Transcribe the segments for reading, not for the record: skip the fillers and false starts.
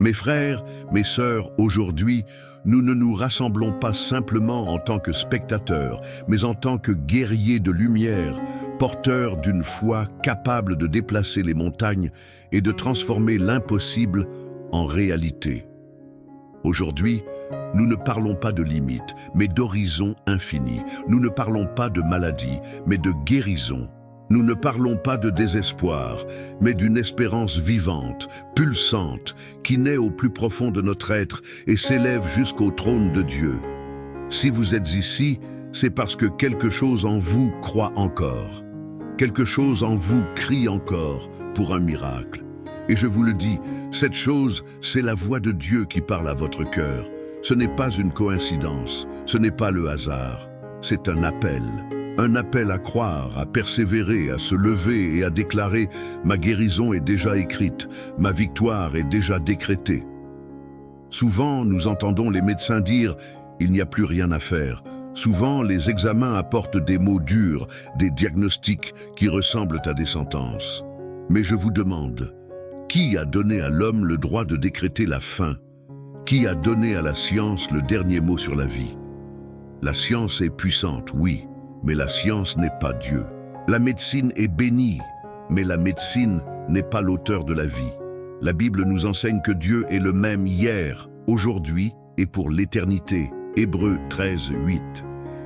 Mes frères, mes sœurs, aujourd'hui, nous ne nous rassemblons pas simplement en tant que spectateurs, mais en tant que guerriers de lumière, porteurs d'une foi capable de déplacer les montagnes et de transformer l'impossible en réalité. Aujourd'hui, nous ne parlons pas de limites, mais d'horizons infinis. Nous ne parlons pas de maladie, mais de guérison. Nous ne parlons pas de désespoir, mais d'une espérance vivante, pulsante, qui naît au plus profond de notre être et s'élève jusqu'au trône de Dieu. Si vous êtes ici, c'est parce que quelque chose en vous croit encore. Quelque chose en vous crie encore pour un miracle. Et je vous le dis, cette chose, c'est la voix de Dieu qui parle à votre cœur. Ce n'est pas une coïncidence, ce n'est pas le hasard, c'est un appel. Un appel à croire, à persévérer, à se lever et à déclarer « Ma guérison est déjà écrite, ma victoire est déjà décrétée ». Souvent, nous entendons les médecins dire « Il n'y a plus rien à faire ». Souvent, les examens apportent des mots durs, des diagnostics qui ressemblent à des sentences. Mais je vous demande, qui a donné à l'homme le droit de décréter la fin? Qui a donné à la science le dernier mot sur la vie? La science est puissante, oui. Mais la science n'est pas Dieu. La médecine est bénie, mais la médecine n'est pas l'auteur de la vie. La Bible nous enseigne que Dieu est le même hier, aujourd'hui et pour l'éternité. Hébreux 13, 8.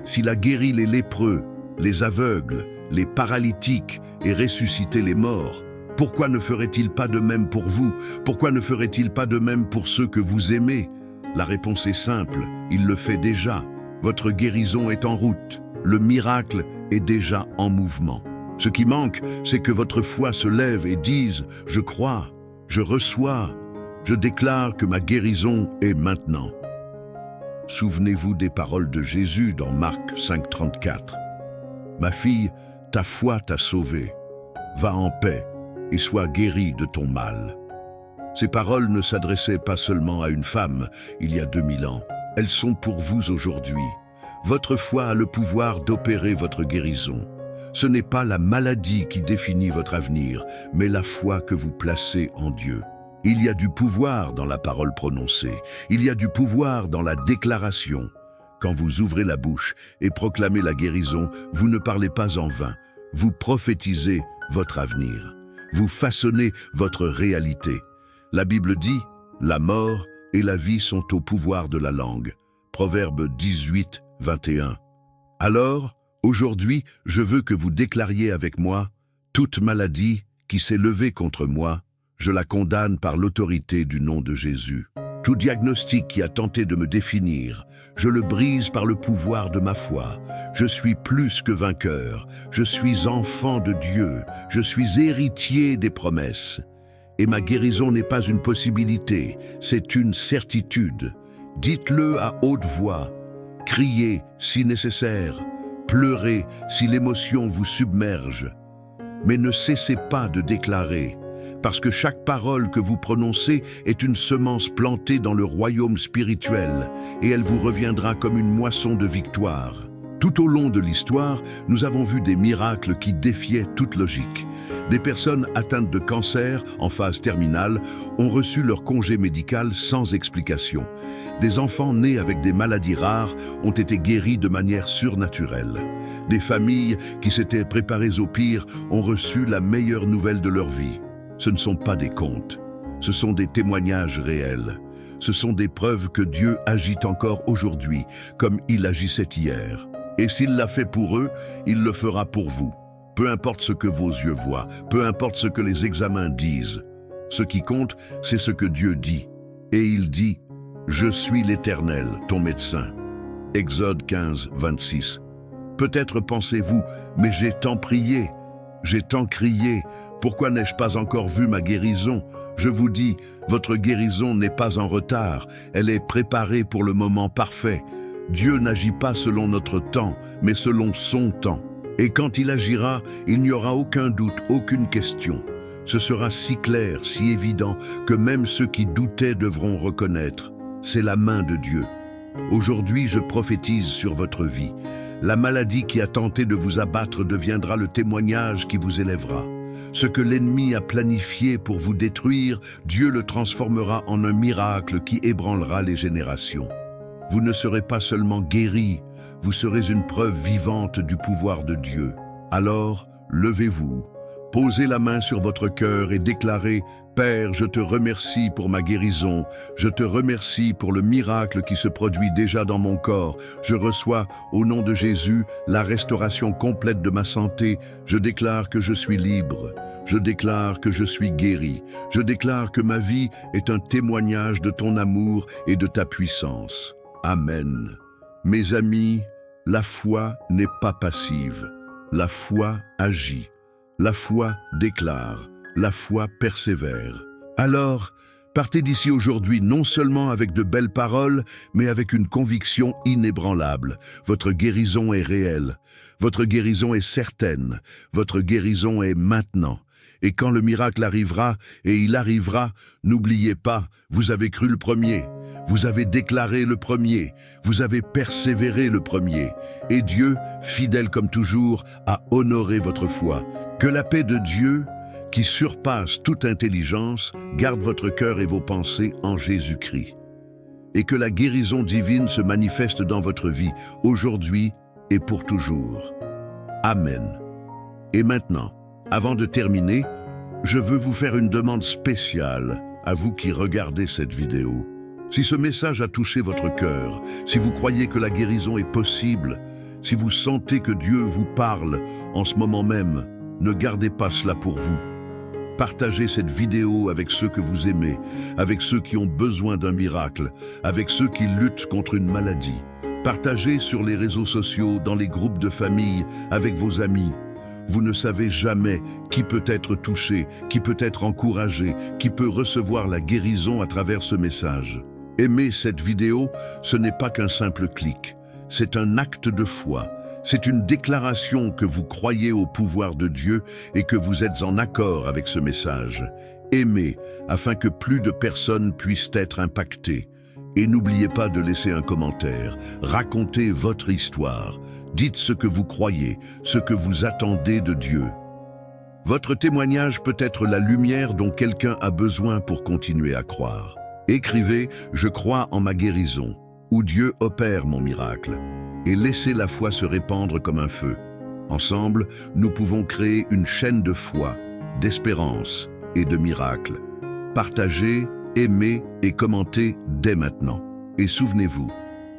S'il a guéri les lépreux, les aveugles, les paralytiques et ressuscité les morts, pourquoi ne ferait-il pas de même pour vous? Pourquoi ne ferait-il pas de même pour ceux que vous aimez? La réponse est simple, il le fait déjà. Votre guérison est en route. Le miracle est déjà en mouvement. Ce qui manque, c'est que votre foi se lève et dise « Je crois, je reçois, je déclare que ma guérison est maintenant ». Souvenez-vous des paroles de Jésus dans Marc 5, 34. « Ma fille, ta foi t'a sauvée. Va en paix et sois guérie de ton mal. » Ces paroles ne s'adressaient pas seulement à une femme il y a 2000 ans. Elles sont pour vous aujourd'hui. Votre foi a le pouvoir d'opérer votre guérison. Ce n'est pas la maladie qui définit votre avenir, mais la foi que vous placez en Dieu. Il y a du pouvoir dans la parole prononcée. Il y a du pouvoir dans la déclaration. Quand vous ouvrez la bouche et proclamez la guérison, vous ne parlez pas en vain. Vous prophétisez votre avenir. Vous façonnez votre réalité. La Bible dit « La mort et la vie sont au pouvoir de la langue ». Proverbe 18, 21. Alors, aujourd'hui, je veux que vous déclariez avec moi « Toute maladie qui s'est levée contre moi, je la condamne par l'autorité du nom de Jésus. Tout diagnostic qui a tenté de me définir, je le brise par le pouvoir de ma foi. Je suis plus que vainqueur, je suis enfant de Dieu, je suis héritier des promesses. Et ma guérison n'est pas une possibilité, c'est une certitude. Dites-le à haute voix. Criez si nécessaire, pleurez si l'émotion vous submerge. Mais ne cessez pas de déclarer, parce que chaque parole que vous prononcez est une semence plantée dans le royaume spirituel, et elle vous reviendra comme une moisson de victoire. Tout au long de l'histoire, nous avons vu des miracles qui défiaient toute logique. Des personnes atteintes de cancer en phase terminale ont reçu leur congé médical sans explication. Des enfants nés avec des maladies rares ont été guéris de manière surnaturelle. Des familles qui s'étaient préparées au pire ont reçu la meilleure nouvelle de leur vie. Ce ne sont pas des contes, ce sont des témoignages réels. Ce sont des preuves que Dieu agit encore aujourd'hui, comme il agissait hier. Et s'il l'a fait pour eux, il le fera pour vous. Peu importe ce que vos yeux voient, peu importe ce que les examens disent. Ce qui compte, c'est ce que Dieu dit. Et il dit « Je suis l'Éternel, ton médecin ». Exode 15, 26. Peut-être pensez-vous « Mais j'ai tant prié, j'ai tant crié, pourquoi n'ai-je pas encore vu ma guérison ?» Je vous dis, votre guérison n'est pas en retard, elle est préparée pour le moment parfait. Dieu n'agit pas selon notre temps, mais selon son temps. Et quand il agira, il n'y aura aucun doute, aucune question. Ce sera si clair, si évident, que même ceux qui doutaient devront reconnaître. C'est la main de Dieu. Aujourd'hui, je prophétise sur votre vie. La maladie qui a tenté de vous abattre deviendra le témoignage qui vous élèvera. Ce que l'ennemi a planifié pour vous détruire, Dieu le transformera en un miracle qui ébranlera les générations. Vous ne serez pas seulement guéris, vous serez une preuve vivante du pouvoir de Dieu. Alors, levez-vous, posez la main sur votre cœur et déclarez « Père, je te remercie pour ma guérison, je te remercie pour le miracle qui se produit déjà dans mon corps. Je reçois, au nom de Jésus, la restauration complète de ma santé. Je déclare que je suis libre, je déclare que je suis guéri, je déclare que ma vie est un témoignage de ton amour et de ta puissance. Amen. Mes amis, la foi n'est pas passive, la foi agit. La foi déclare, la foi persévère. Alors, partez d'ici aujourd'hui non seulement avec de belles paroles, mais avec une conviction inébranlable. Votre guérison est réelle, votre guérison est certaine, votre guérison est maintenant. Et quand le miracle arrivera, et il arrivera, n'oubliez pas, vous avez cru le premier. Vous avez déclaré le premier, vous avez persévéré le premier, et Dieu, fidèle comme toujours, a honoré votre foi. Que la paix de Dieu, qui surpasse toute intelligence, garde votre cœur et vos pensées en Jésus-Christ. Et que la guérison divine se manifeste dans votre vie, aujourd'hui et pour toujours. Amen. Et maintenant, avant de terminer, je veux vous faire une demande spéciale à vous qui regardez cette vidéo. Si ce message a touché votre cœur, si vous croyez que la guérison est possible, si vous sentez que Dieu vous parle en ce moment même, ne gardez pas cela pour vous. Partagez cette vidéo avec ceux que vous aimez, avec ceux qui ont besoin d'un miracle, avec ceux qui luttent contre une maladie. Partagez sur les réseaux sociaux, dans les groupes de famille, avec vos amis. Vous ne savez jamais qui peut être touché, qui peut être encouragé, qui peut recevoir la guérison à travers ce message. Aimer cette vidéo, ce n'est pas qu'un simple clic. C'est un acte de foi. C'est une déclaration que vous croyez au pouvoir de Dieu et que vous êtes en accord avec ce message. Aimez afin que plus de personnes puissent être impactées. Et n'oubliez pas de laisser un commentaire. Racontez votre histoire. Dites ce que vous croyez, ce que vous attendez de Dieu. Votre témoignage peut être la lumière dont quelqu'un a besoin pour continuer à croire. Écrivez « Je crois en ma guérison » ou « Dieu opère mon miracle » et laissez la foi se répandre comme un feu. Ensemble, nous pouvons créer une chaîne de foi, d'espérance et de miracles. Partagez, aimez et commentez dès maintenant. Et souvenez-vous,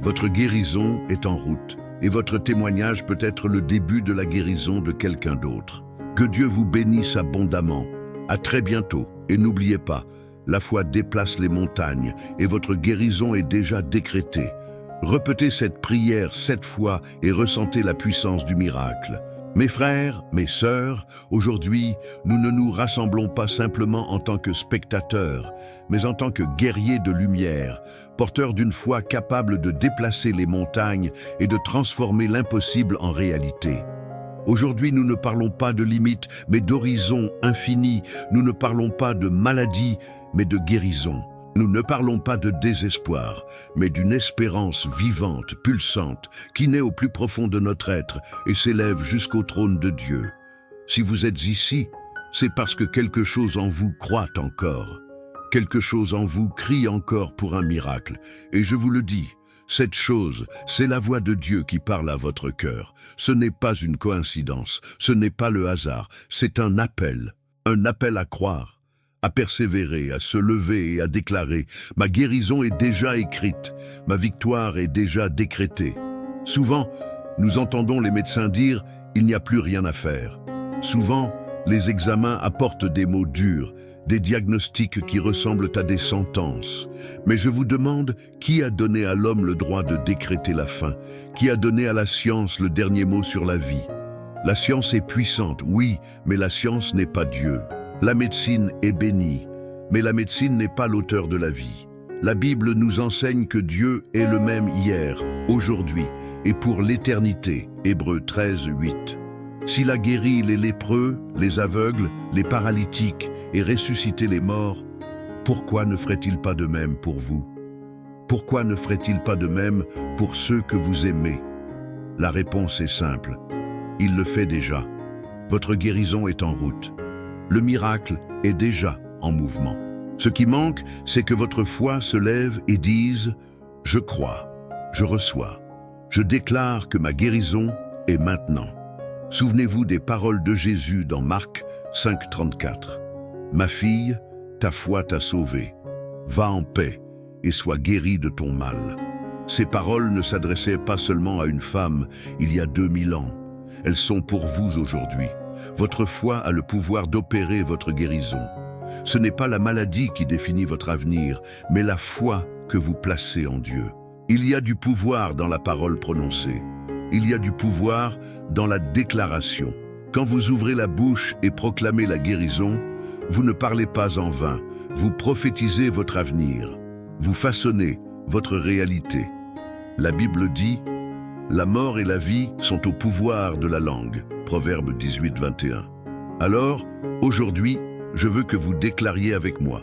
votre guérison est en route et votre témoignage peut être le début de la guérison de quelqu'un d'autre. Que Dieu vous bénisse abondamment. À très bientôt et n'oubliez pas, la foi déplace les montagnes et votre guérison est déjà décrétée. Répétez cette prière 7 fois et ressentez la puissance du miracle. Mes frères, mes sœurs, aujourd'hui, nous ne nous rassemblons pas simplement en tant que spectateurs, mais en tant que guerriers de lumière, porteurs d'une foi capable de déplacer les montagnes et de transformer l'impossible en réalité. Aujourd'hui, nous ne parlons pas de limites, mais d'horizons infinis. Nous ne parlons pas de maladie, mais de guérison. Nous ne parlons pas de désespoir, mais d'une espérance vivante, pulsante, qui naît au plus profond de notre être et s'élève jusqu'au trône de Dieu. Si vous êtes ici, c'est parce que quelque chose en vous croit encore. Quelque chose en vous crie encore pour un miracle. Et je vous le dis, cette chose, c'est la voix de Dieu qui parle à votre cœur. Ce n'est pas une coïncidence, ce n'est pas le hasard, c'est un appel à croire, à persévérer, à se lever et à déclarer « Ma guérison est déjà écrite, ma victoire est déjà décrétée ». Souvent, nous entendons les médecins dire « Il n'y a plus rien à faire ». Souvent, les examens apportent des mots durs, des diagnostics qui ressemblent à des sentences. Mais je vous demande, qui a donné à l'homme le droit de décréter la fin? Qui a donné à la science le dernier mot sur la vie? La science est puissante, oui, mais la science n'est pas Dieu. La médecine est bénie, mais la médecine n'est pas l'auteur de la vie. La Bible nous enseigne que Dieu est le même hier, aujourd'hui et pour l'éternité. Hébreux 13, 8. S'il a guéri les lépreux, les aveugles, les paralytiques et ressuscité les morts, pourquoi ne ferait-il pas de même pour vous? Pourquoi ne ferait-il pas de même pour ceux que vous aimez? La réponse est simple. Il le fait déjà. Votre guérison est en route. Le miracle est déjà en mouvement. Ce qui manque, c'est que votre foi se lève et dise « Je crois, je reçois, je déclare que ma guérison est maintenant ». Souvenez-vous des paroles de Jésus dans Marc 5,34. « Ma fille, ta foi t'a sauvée. Va en paix et sois guérie de ton mal. » Ces paroles ne s'adressaient pas seulement à une femme il y a 2000 ans. Elles sont pour vous aujourd'hui. Votre foi a le pouvoir d'opérer votre guérison. Ce n'est pas la maladie qui définit votre avenir, mais la foi que vous placez en Dieu. Il y a du pouvoir dans la parole prononcée. Il y a du pouvoir dans la déclaration. Quand vous ouvrez la bouche et proclamez la guérison, vous ne parlez pas en vain. Vous prophétisez votre avenir. Vous façonnez votre réalité. La Bible dit « La mort et la vie sont au pouvoir de la langue » Proverbe 18, 21. Alors, aujourd'hui, je veux que vous déclariez avec moi.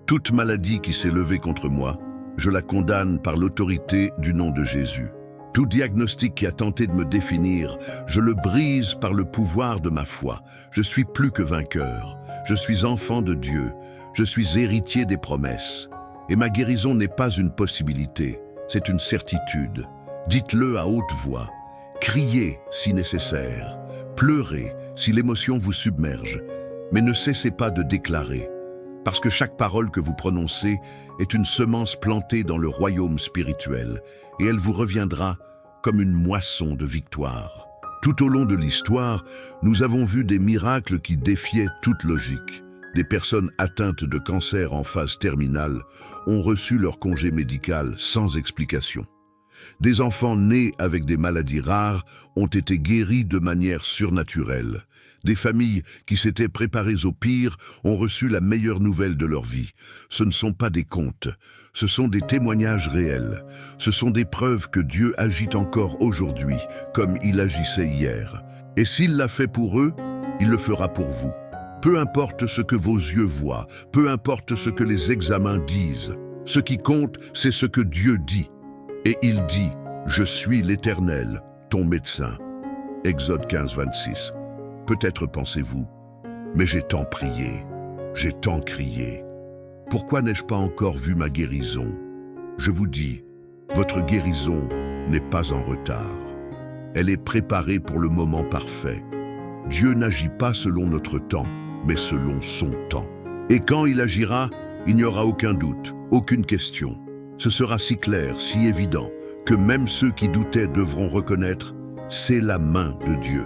Toute maladie qui s'est levée contre moi, je la condamne par l'autorité du nom de Jésus. Tout diagnostic qui a tenté de me définir, je le brise par le pouvoir de ma foi. Je suis plus que vainqueur. Je suis enfant de Dieu. Je suis héritier des promesses. Et ma guérison n'est pas une possibilité, c'est une certitude. Dites-le à haute voix. Criez si nécessaire. Pleurez si l'émotion vous submerge. Mais ne cessez pas de déclarer. Parce que chaque parole que vous prononcez est une semence plantée dans le royaume spirituel. Et elle vous reviendra comme une moisson de victoire. Tout au long de l'histoire, nous avons vu des miracles qui défiaient toute logique. Des personnes atteintes de cancer en phase terminale ont reçu leur congé médical sans explication. Des enfants nés avec des maladies rares ont été guéris de manière surnaturelle. Des familles qui s'étaient préparées au pire ont reçu la meilleure nouvelle de leur vie. Ce ne sont pas des contes, ce sont des témoignages réels. Ce sont des preuves que Dieu agit encore aujourd'hui, comme il agissait hier. Et s'il l'a fait pour eux, il le fera pour vous. Peu importe ce que vos yeux voient, peu importe ce que les examens disent, ce qui compte, c'est ce que Dieu dit. Et il dit, « Je suis l'Éternel, ton médecin. » Exode 15, 26. Peut-être pensez-vous, « Mais j'ai tant prié, j'ai tant crié. Pourquoi n'ai-je pas encore vu ma guérison ?» Je vous dis, votre guérison n'est pas en retard. Elle est préparée pour le moment parfait. Dieu n'agit pas selon notre temps, mais selon son temps. Et quand il agira, il n'y aura aucun doute, aucune question. Ce sera si clair, si évident, que même ceux qui doutaient devront reconnaître « c'est la main de Dieu ».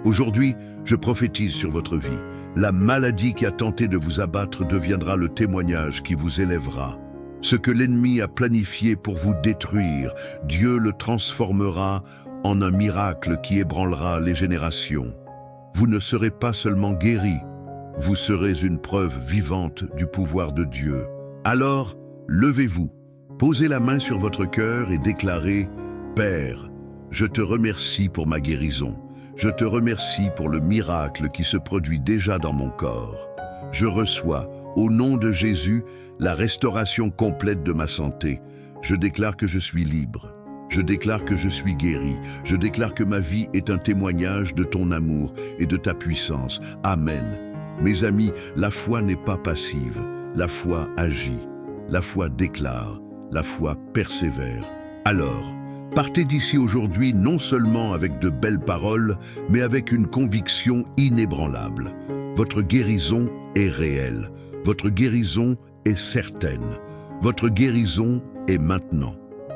Aujourd'hui, je prophétise sur votre vie. La maladie qui a tenté de vous abattre deviendra le témoignage qui vous élèvera. Ce que l'ennemi a planifié pour vous détruire, Dieu le transformera en un miracle qui ébranlera les générations. Vous ne serez pas seulement guéri, vous serez une preuve vivante du pouvoir de Dieu. Alors, levez-vous, posez la main sur votre cœur et déclarez « Père, je te remercie pour ma guérison. Je te remercie pour le miracle qui se produit déjà dans mon corps. Je reçois, au nom de Jésus, la restauration complète de ma santé. Je déclare que je suis libre. Je déclare que je suis guéri. Je déclare que ma vie est un témoignage de ton amour et de ta puissance. Amen. Mes amis, la foi n'est pas passive. La foi agit. La foi déclare. La foi persévère. Alors, partez d'ici aujourd'hui non seulement avec de belles paroles, mais avec une conviction inébranlable. Votre guérison est réelle. Votre guérison est certaine. Votre guérison est maintenant.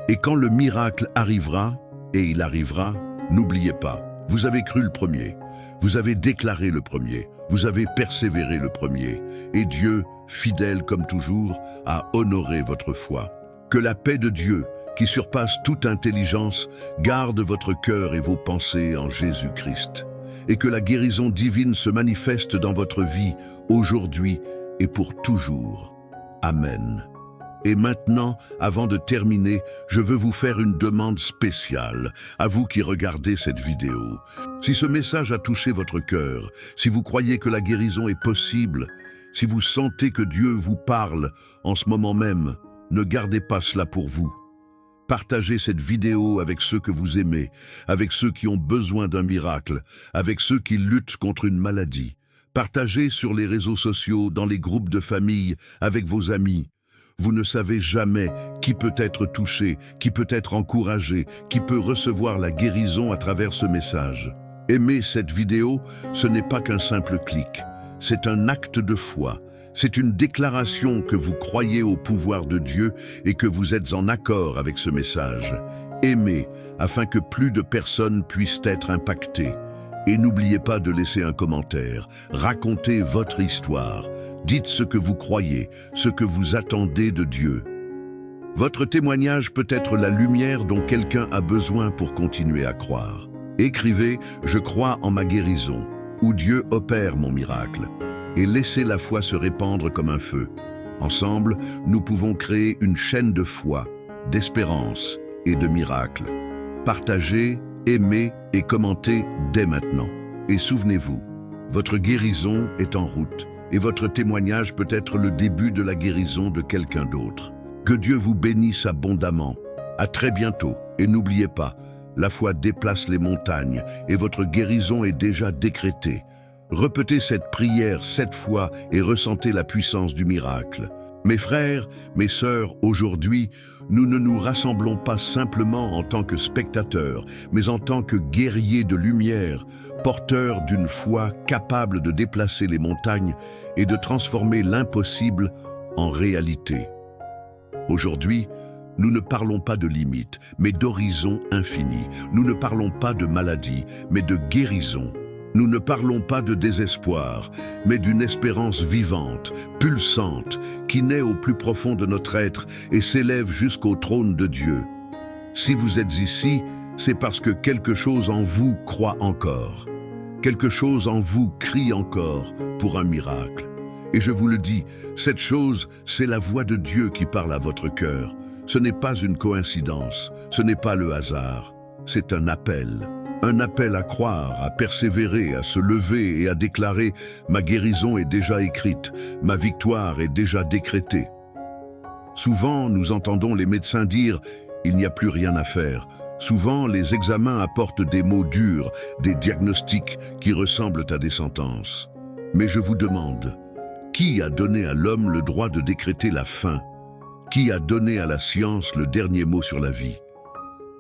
Et quand le miracle arrivera, et il arrivera, n'oubliez pas, vous avez cru le premier, vous avez déclaré le premier, vous avez persévéré le premier, et Dieu, fidèle comme toujours, a honoré votre foi. Que la paix de Dieu, qui surpasse toute intelligence, garde votre cœur et vos pensées en Jésus-Christ, et que la guérison divine se manifeste dans votre vie, aujourd'hui et pour toujours. Amen. Et maintenant, avant de terminer, je veux vous faire une demande spéciale, à vous qui regardez cette vidéo. Si ce message a touché votre cœur, si vous croyez que la guérison est possible, si vous sentez que Dieu vous parle en ce moment même, ne gardez pas cela pour vous. Partagez cette vidéo avec ceux que vous aimez, avec ceux qui ont besoin d'un miracle, avec ceux qui luttent contre une maladie. Partagez sur les réseaux sociaux, dans les groupes de famille, avec vos amis. Vous ne savez jamais qui peut être touché, qui peut être encouragé, qui peut recevoir la guérison à travers ce message. Aimer cette vidéo, ce n'est pas qu'un simple clic. C'est un acte de foi. C'est une déclaration que vous croyez au pouvoir de Dieu et que vous êtes en accord avec ce message. Aimez afin que plus de personnes puissent être impactées. Et n'oubliez pas de laisser un commentaire. Racontez votre histoire. Dites ce que vous croyez, ce que vous attendez de Dieu. Votre témoignage peut être la lumière dont quelqu'un a besoin pour continuer à croire. Écrivez « Je crois en ma guérison » ou « Dieu opère mon miracle » et laissez la foi se répandre comme un feu. Ensemble, nous pouvons créer une chaîne de foi, d'espérance et de miracles. Partagez, aimez et commentez dès maintenant. Et souvenez-vous, votre guérison est en route et votre témoignage peut être le début de la guérison de quelqu'un d'autre. Que Dieu vous bénisse abondamment. À très bientôt et n'oubliez pas, la foi déplace les montagnes et votre guérison est déjà décrétée. Répétez cette prière 7 fois et ressentez la puissance du miracle. Mes frères, mes sœurs, aujourd'hui, nous ne nous rassemblons pas simplement en tant que spectateurs, mais en tant que guerriers de lumière, porteurs d'une foi capable de déplacer les montagnes et de transformer l'impossible en réalité. Aujourd'hui, nous ne parlons pas de limites, mais d'horizons infinis. Nous ne parlons pas de maladie, mais de guérison. Nous ne parlons pas de désespoir, mais d'une espérance vivante, pulsante, qui naît au plus profond de notre être et s'élève jusqu'au trône de Dieu. Si vous êtes ici, c'est parce que quelque chose en vous croit encore. Quelque chose en vous crie encore pour un miracle. Et je vous le dis, cette chose, c'est la voix de Dieu qui parle à votre cœur. Ce n'est pas une coïncidence, ce n'est pas le hasard, c'est un appel. Un appel à croire, à persévérer, à se lever et à déclarer « Ma guérison est déjà écrite, ma victoire est déjà décrétée ». Souvent, nous entendons les médecins dire « Il n'y a plus rien à faire ». Souvent, les examens apportent des mots durs, des diagnostics qui ressemblent à des sentences. Mais je vous demande, qui a donné à l'homme le droit de décréter la fin? Qui a donné à la science le dernier mot sur la vie?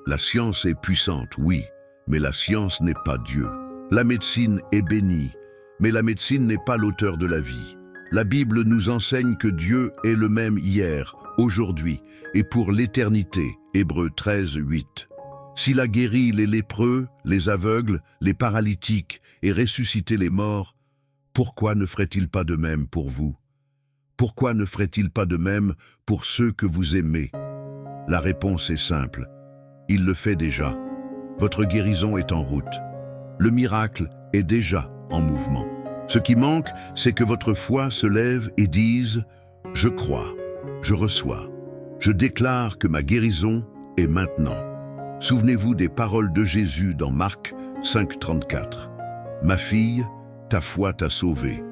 La science est puissante, oui. Mais la science n'est pas Dieu. La médecine est bénie, mais la médecine n'est pas l'auteur de la vie. La Bible nous enseigne que Dieu est le même hier, aujourd'hui et pour l'éternité. Hébreux 13, 8. S'il a guéri les lépreux, les aveugles, les paralytiques et ressuscité les morts, pourquoi ne ferait-il pas de même pour vous? Pourquoi ne ferait-il pas de même pour ceux que vous aimez? La réponse est simple. Il le fait déjà. Votre guérison est en route. Le miracle est déjà en mouvement. Ce qui manque, c'est que votre foi se lève et dise « Je crois, je reçois, je déclare que ma guérison est maintenant ». Souvenez-vous des paroles de Jésus dans Marc 5, 34. « Ma fille, ta foi t'a sauvée.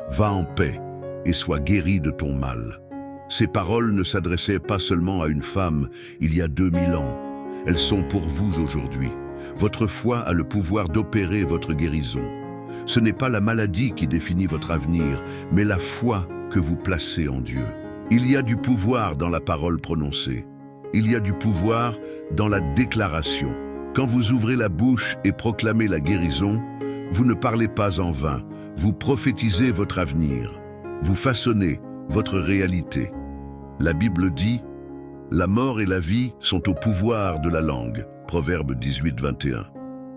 Va en paix et sois guérie de ton mal. » Ces paroles ne s'adressaient pas seulement à une femme il y a 2000 ans. Elles sont pour vous aujourd'hui. Votre foi a le pouvoir d'opérer votre guérison. Ce n'est pas la maladie qui définit votre avenir, mais la foi que vous placez en Dieu. Il y a du pouvoir dans la parole prononcée. Il y a du pouvoir dans la déclaration. Quand vous ouvrez la bouche et proclamez la guérison, vous ne parlez pas en vain. Vous prophétisez votre avenir. Vous façonnez votre réalité. La Bible dit « La mort et la vie sont au pouvoir de la langue ». Proverbe 18, 21.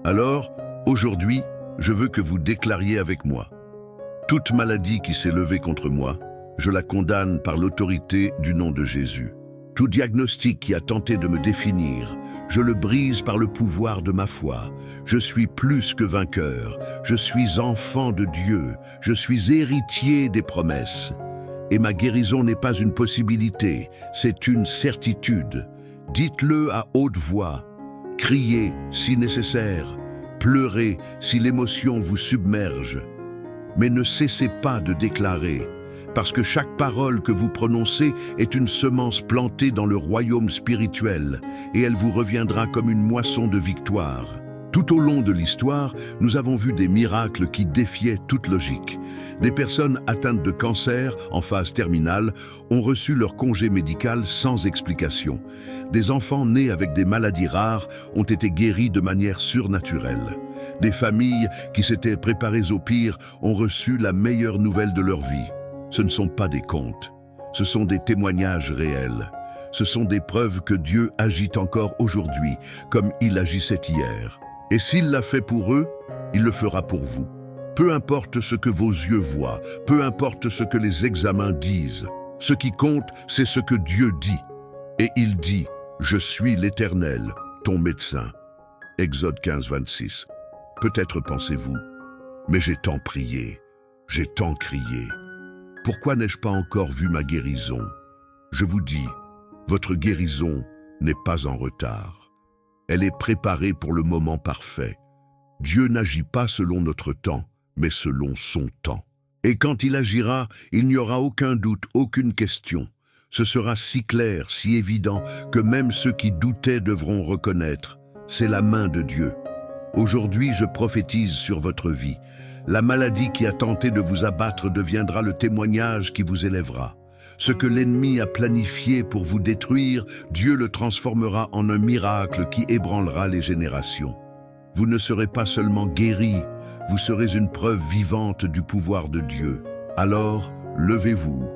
Alors, aujourd'hui, je veux que vous déclariez avec moi. Toute maladie qui s'est levée contre moi, je la condamne par l'autorité du nom de Jésus. Tout diagnostic qui a tenté de me définir, je le brise par le pouvoir de ma foi. Je suis plus que vainqueur, je suis enfant de Dieu, je suis héritier des promesses. Et ma guérison n'est pas une possibilité, c'est une certitude. Dites-le à haute voix. Criez si nécessaire, pleurez si l'émotion vous submerge. Mais ne cessez pas de déclarer, parce que chaque parole que vous prononcez est une semence plantée dans le royaume spirituel, et elle vous reviendra comme une moisson de victoire. Tout au long de l'histoire, nous avons vu des miracles qui défiaient toute logique. Des personnes atteintes de cancer en phase terminale ont reçu leur congé médical sans explication. Des enfants nés avec des maladies rares ont été guéris de manière surnaturelle. Des familles qui s'étaient préparées au pire ont reçu la meilleure nouvelle de leur vie. Ce ne sont pas des contes, ce sont des témoignages réels. Ce sont des preuves que Dieu agit encore aujourd'hui, comme il agissait hier. Et s'il l'a fait pour eux, il le fera pour vous. Peu importe ce que vos yeux voient, peu importe ce que les examens disent, ce qui compte, c'est ce que Dieu dit. Et il dit, « Je suis l'Éternel, ton médecin ». Exode 15, 26. Peut-être pensez-vous, mais j'ai tant prié, j'ai tant crié. Pourquoi n'ai-je pas encore vu ma guérison? Je vous dis, votre guérison n'est pas en retard. Elle est préparée pour le moment parfait. Dieu n'agit pas selon notre temps, mais selon son temps. Et quand il agira, il n'y aura aucun doute, aucune question. Ce sera si clair, si évident, que même ceux qui doutaient devront reconnaître. C'est la main de Dieu. Aujourd'hui, je prophétise sur votre vie. La maladie qui a tenté de vous abattre deviendra le témoignage qui vous élèvera. Ce que l'ennemi a planifié pour vous détruire, Dieu le transformera en un miracle qui ébranlera les générations. Vous ne serez pas seulement guéris, vous serez une preuve vivante du pouvoir de Dieu. Alors, levez-vous,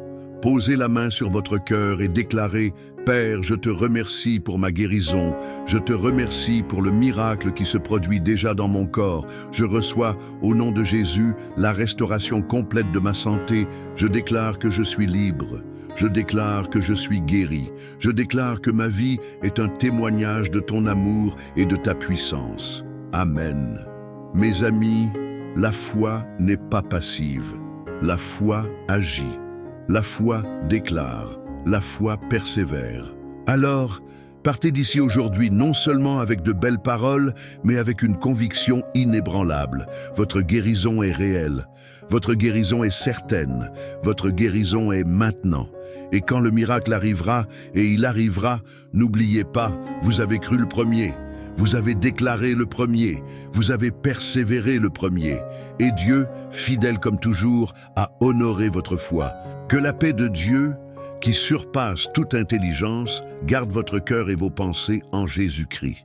posez la main sur votre cœur et déclarez « Père, je te remercie pour ma guérison, je te remercie pour le miracle qui se produit déjà dans mon corps. Je reçois, au nom de Jésus, la restauration complète de ma santé. Je déclare que je suis libre. Je déclare que je suis guéri. Je déclare que ma vie est un témoignage de ton amour et de ta puissance. Amen. Mes amis, la foi n'est pas passive. La foi agit. La foi déclare. La foi persévère. Alors, partez d'ici aujourd'hui non seulement avec de belles paroles, mais avec une conviction inébranlable. Votre guérison est réelle. Votre guérison est certaine. Votre guérison est maintenant. Et quand le miracle arrivera, et il arrivera, n'oubliez pas, vous avez cru le premier. Vous avez déclaré le premier. Vous avez persévéré le premier. Et Dieu, fidèle comme toujours, a honoré votre foi. Que la paix de Dieu, qui surpasse toute intelligence, garde votre cœur et vos pensées en Jésus-Christ.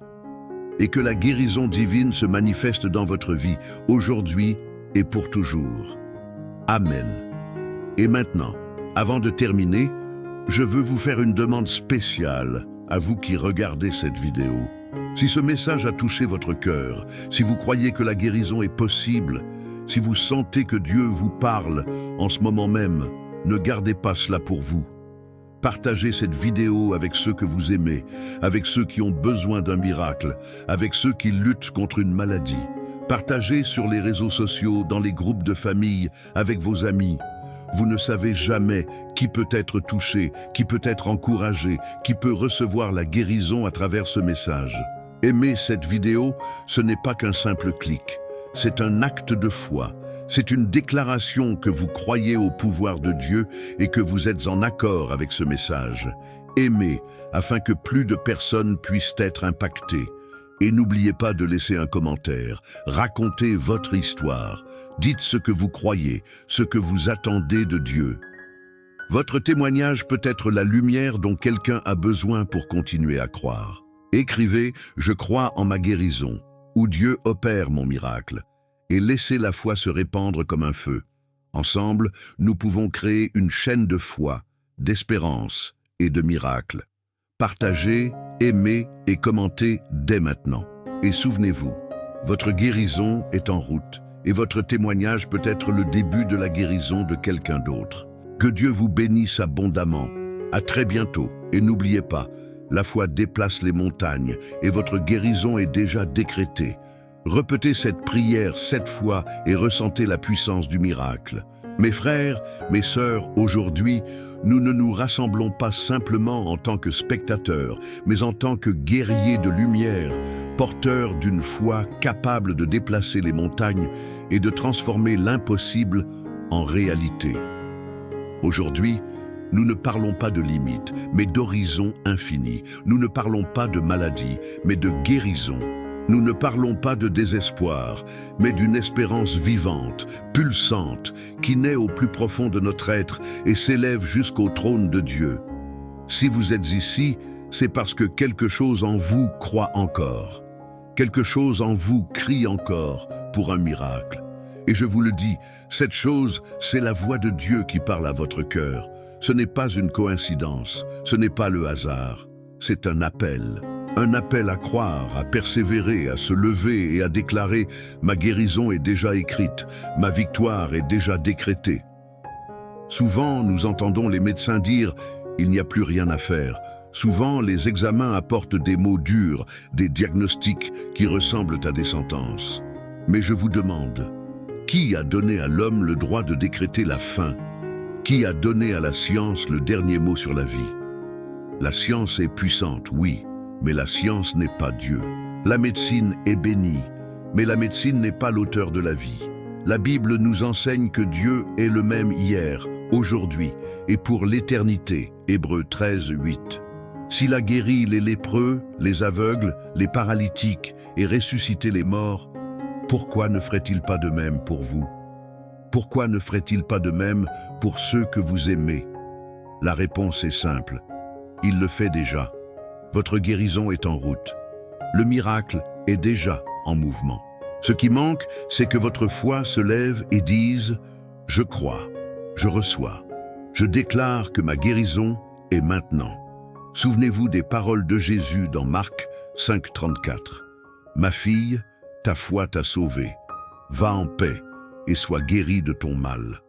Et que la guérison divine se manifeste dans votre vie, aujourd'hui et pour toujours. Amen. Et maintenant, avant de terminer, je veux vous faire une demande spéciale à vous qui regardez cette vidéo. Si ce message a touché votre cœur, si vous croyez que la guérison est possible, si vous sentez que Dieu vous parle en ce moment même, ne gardez pas cela pour vous. Partagez cette vidéo avec ceux que vous aimez, avec ceux qui ont besoin d'un miracle, avec ceux qui luttent contre une maladie. Partagez sur les réseaux sociaux, dans les groupes de famille, avec vos amis. Vous ne savez jamais qui peut être touché, qui peut être encouragé, qui peut recevoir la guérison à travers ce message. Aimer cette vidéo, ce n'est pas qu'un simple clic. C'est un acte de foi. C'est une déclaration que vous croyez au pouvoir de Dieu et que vous êtes en accord avec ce message. Aimez afin que plus de personnes puissent être impactées. Et n'oubliez pas de laisser un commentaire. Racontez votre histoire. Dites ce que vous croyez, ce que vous attendez de Dieu. Votre témoignage peut être la lumière dont quelqu'un a besoin pour continuer à croire. Écrivez « Je crois en ma guérison » ou « Dieu opère mon miracle » et laissez la foi se répandre comme un feu. Ensemble, nous pouvons créer une chaîne de foi, d'espérance et de miracles. Partagez, aimez et commentez dès maintenant. Et souvenez-vous, votre guérison est en route et votre témoignage peut être le début de la guérison de quelqu'un d'autre. Que Dieu vous bénisse abondamment. À très bientôt et n'oubliez pas, la foi déplace les montagnes et votre guérison est déjà décrétée. Répétez cette prière 7 fois et ressentez la puissance du miracle. Mes frères, mes sœurs, aujourd'hui, nous ne nous rassemblons pas simplement en tant que spectateurs, mais en tant que guerriers de lumière, porteurs d'une foi capable de déplacer les montagnes et de transformer l'impossible en réalité. Aujourd'hui, nous ne parlons pas de limites, mais d'horizons infinis. Nous ne parlons pas de maladie, mais de guérison. Nous ne parlons pas de désespoir, mais d'une espérance vivante, pulsante, qui naît au plus profond de notre être et s'élève jusqu'au trône de Dieu. Si vous êtes ici, c'est parce que quelque chose en vous croit encore. Quelque chose en vous crie encore pour un miracle. Et je vous le dis, cette chose, c'est la voix de Dieu qui parle à votre cœur. Ce n'est pas une coïncidence, ce n'est pas le hasard, c'est un appel. Un appel à croire, à persévérer, à se lever et à déclarer « Ma guérison est déjà écrite, ma victoire est déjà décrétée ». Souvent, nous entendons les médecins dire « Il n'y a plus rien à faire ». Souvent, les examens apportent des mots durs, des diagnostics qui ressemblent à des sentences. Mais je vous demande, qui a donné à l'homme le droit de décréter la fin? Qui a donné à la science le dernier mot sur la vie? La science est puissante, oui, mais la science n'est pas Dieu. La médecine est bénie, mais la médecine n'est pas l'auteur de la vie. La Bible nous enseigne que Dieu est le même hier, aujourd'hui et pour l'éternité. Hébreux 13, 8. S'il a guéri les lépreux, les aveugles, les paralytiques et ressuscité les morts, pourquoi ne ferait-il pas de même pour vous? Pourquoi ne ferait-il pas de même pour ceux que vous aimez? La réponse est simple. Il le fait déjà. Votre guérison est en route. Le miracle est déjà en mouvement. Ce qui manque, c'est que votre foi se lève et dise « Je crois, je reçois, je déclare que ma guérison est maintenant ». Souvenez-vous des paroles de Jésus dans Marc 5, 34. « Ma fille, ta foi t'a sauvée. Va en paix et sois guérie de ton mal. »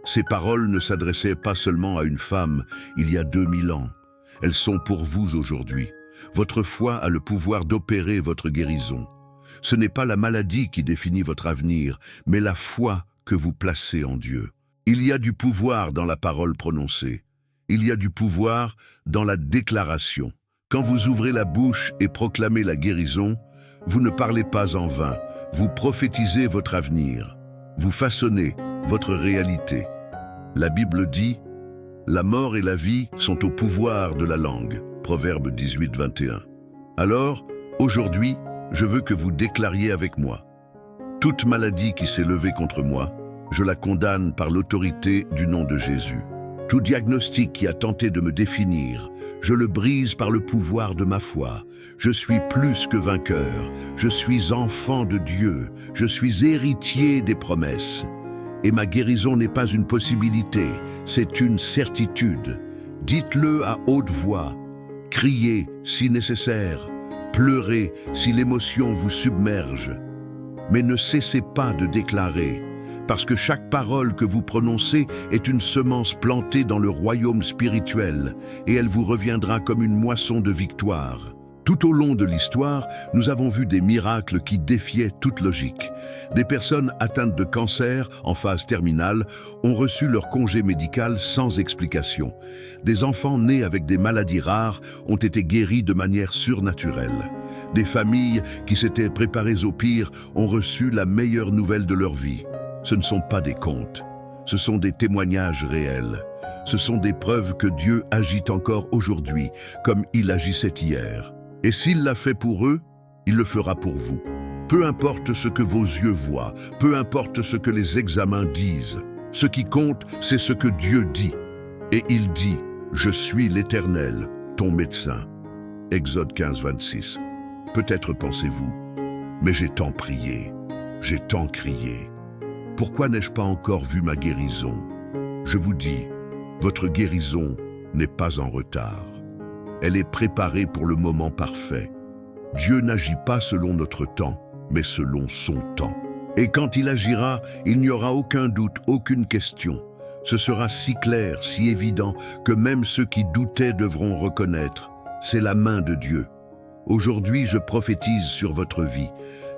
Ces paroles ne s'adressaient pas seulement à une femme il y a 2000 ans. Elles sont pour vous aujourd'hui. Votre foi a le pouvoir d'opérer votre guérison. Ce n'est pas la maladie qui définit votre avenir, mais la foi que vous placez en Dieu. Il y a du pouvoir dans la parole prononcée. Il y a du pouvoir dans la déclaration. Quand vous ouvrez la bouche et proclamez la guérison, vous ne parlez pas en vain. Vous prophétisez votre avenir. Vous façonnez votre réalité. La Bible dit « La mort et la vie sont au pouvoir de la langue ». Proverbe 18, 21. Alors, aujourd'hui, je veux que vous déclariez avec moi. Toute maladie qui s'est levée contre moi, je la condamne par l'autorité du nom de Jésus. Tout diagnostic qui a tenté de me définir, je le brise par le pouvoir de ma foi. Je suis plus que vainqueur, je suis enfant de Dieu, je suis héritier des promesses. Et ma guérison n'est pas une possibilité, c'est une certitude. Dites-le à haute voix, criez si nécessaire, pleurez si l'émotion vous submerge. Mais ne cessez pas de déclarer, parce que chaque parole que vous prononcez est une semence plantée dans le royaume spirituel, et elle vous reviendra comme une moisson de victoire. Tout au long de l'histoire, nous avons vu des miracles qui défiaient toute logique. Des personnes atteintes de cancer en phase terminale ont reçu leur congé médical sans explication. Des enfants nés avec des maladies rares ont été guéris de manière surnaturelle. Des familles qui s'étaient préparées au pire ont reçu la meilleure nouvelle de leur vie. Ce ne sont pas des contes, ce sont des témoignages réels. Ce sont des preuves que Dieu agit encore aujourd'hui, comme il agissait hier. Et s'il l'a fait pour eux, il le fera pour vous. Peu importe ce que vos yeux voient, peu importe ce que les examens disent, ce qui compte, c'est ce que Dieu dit. Et il dit, « Je suis l'Éternel, ton médecin. » Exode 15, 26. Peut-être pensez-vous, « Mais j'ai tant prié, j'ai tant crié. Pourquoi n'ai-je pas encore vu ma guérison ?» Je vous dis, votre guérison n'est pas en retard. Elle est préparée pour le moment parfait. Dieu n'agit pas selon notre temps, mais selon son temps. Et quand il agira, il n'y aura aucun doute, aucune question. Ce sera si clair, si évident, que même ceux qui doutaient devront reconnaître. C'est la main de Dieu. Aujourd'hui, je prophétise sur votre vie.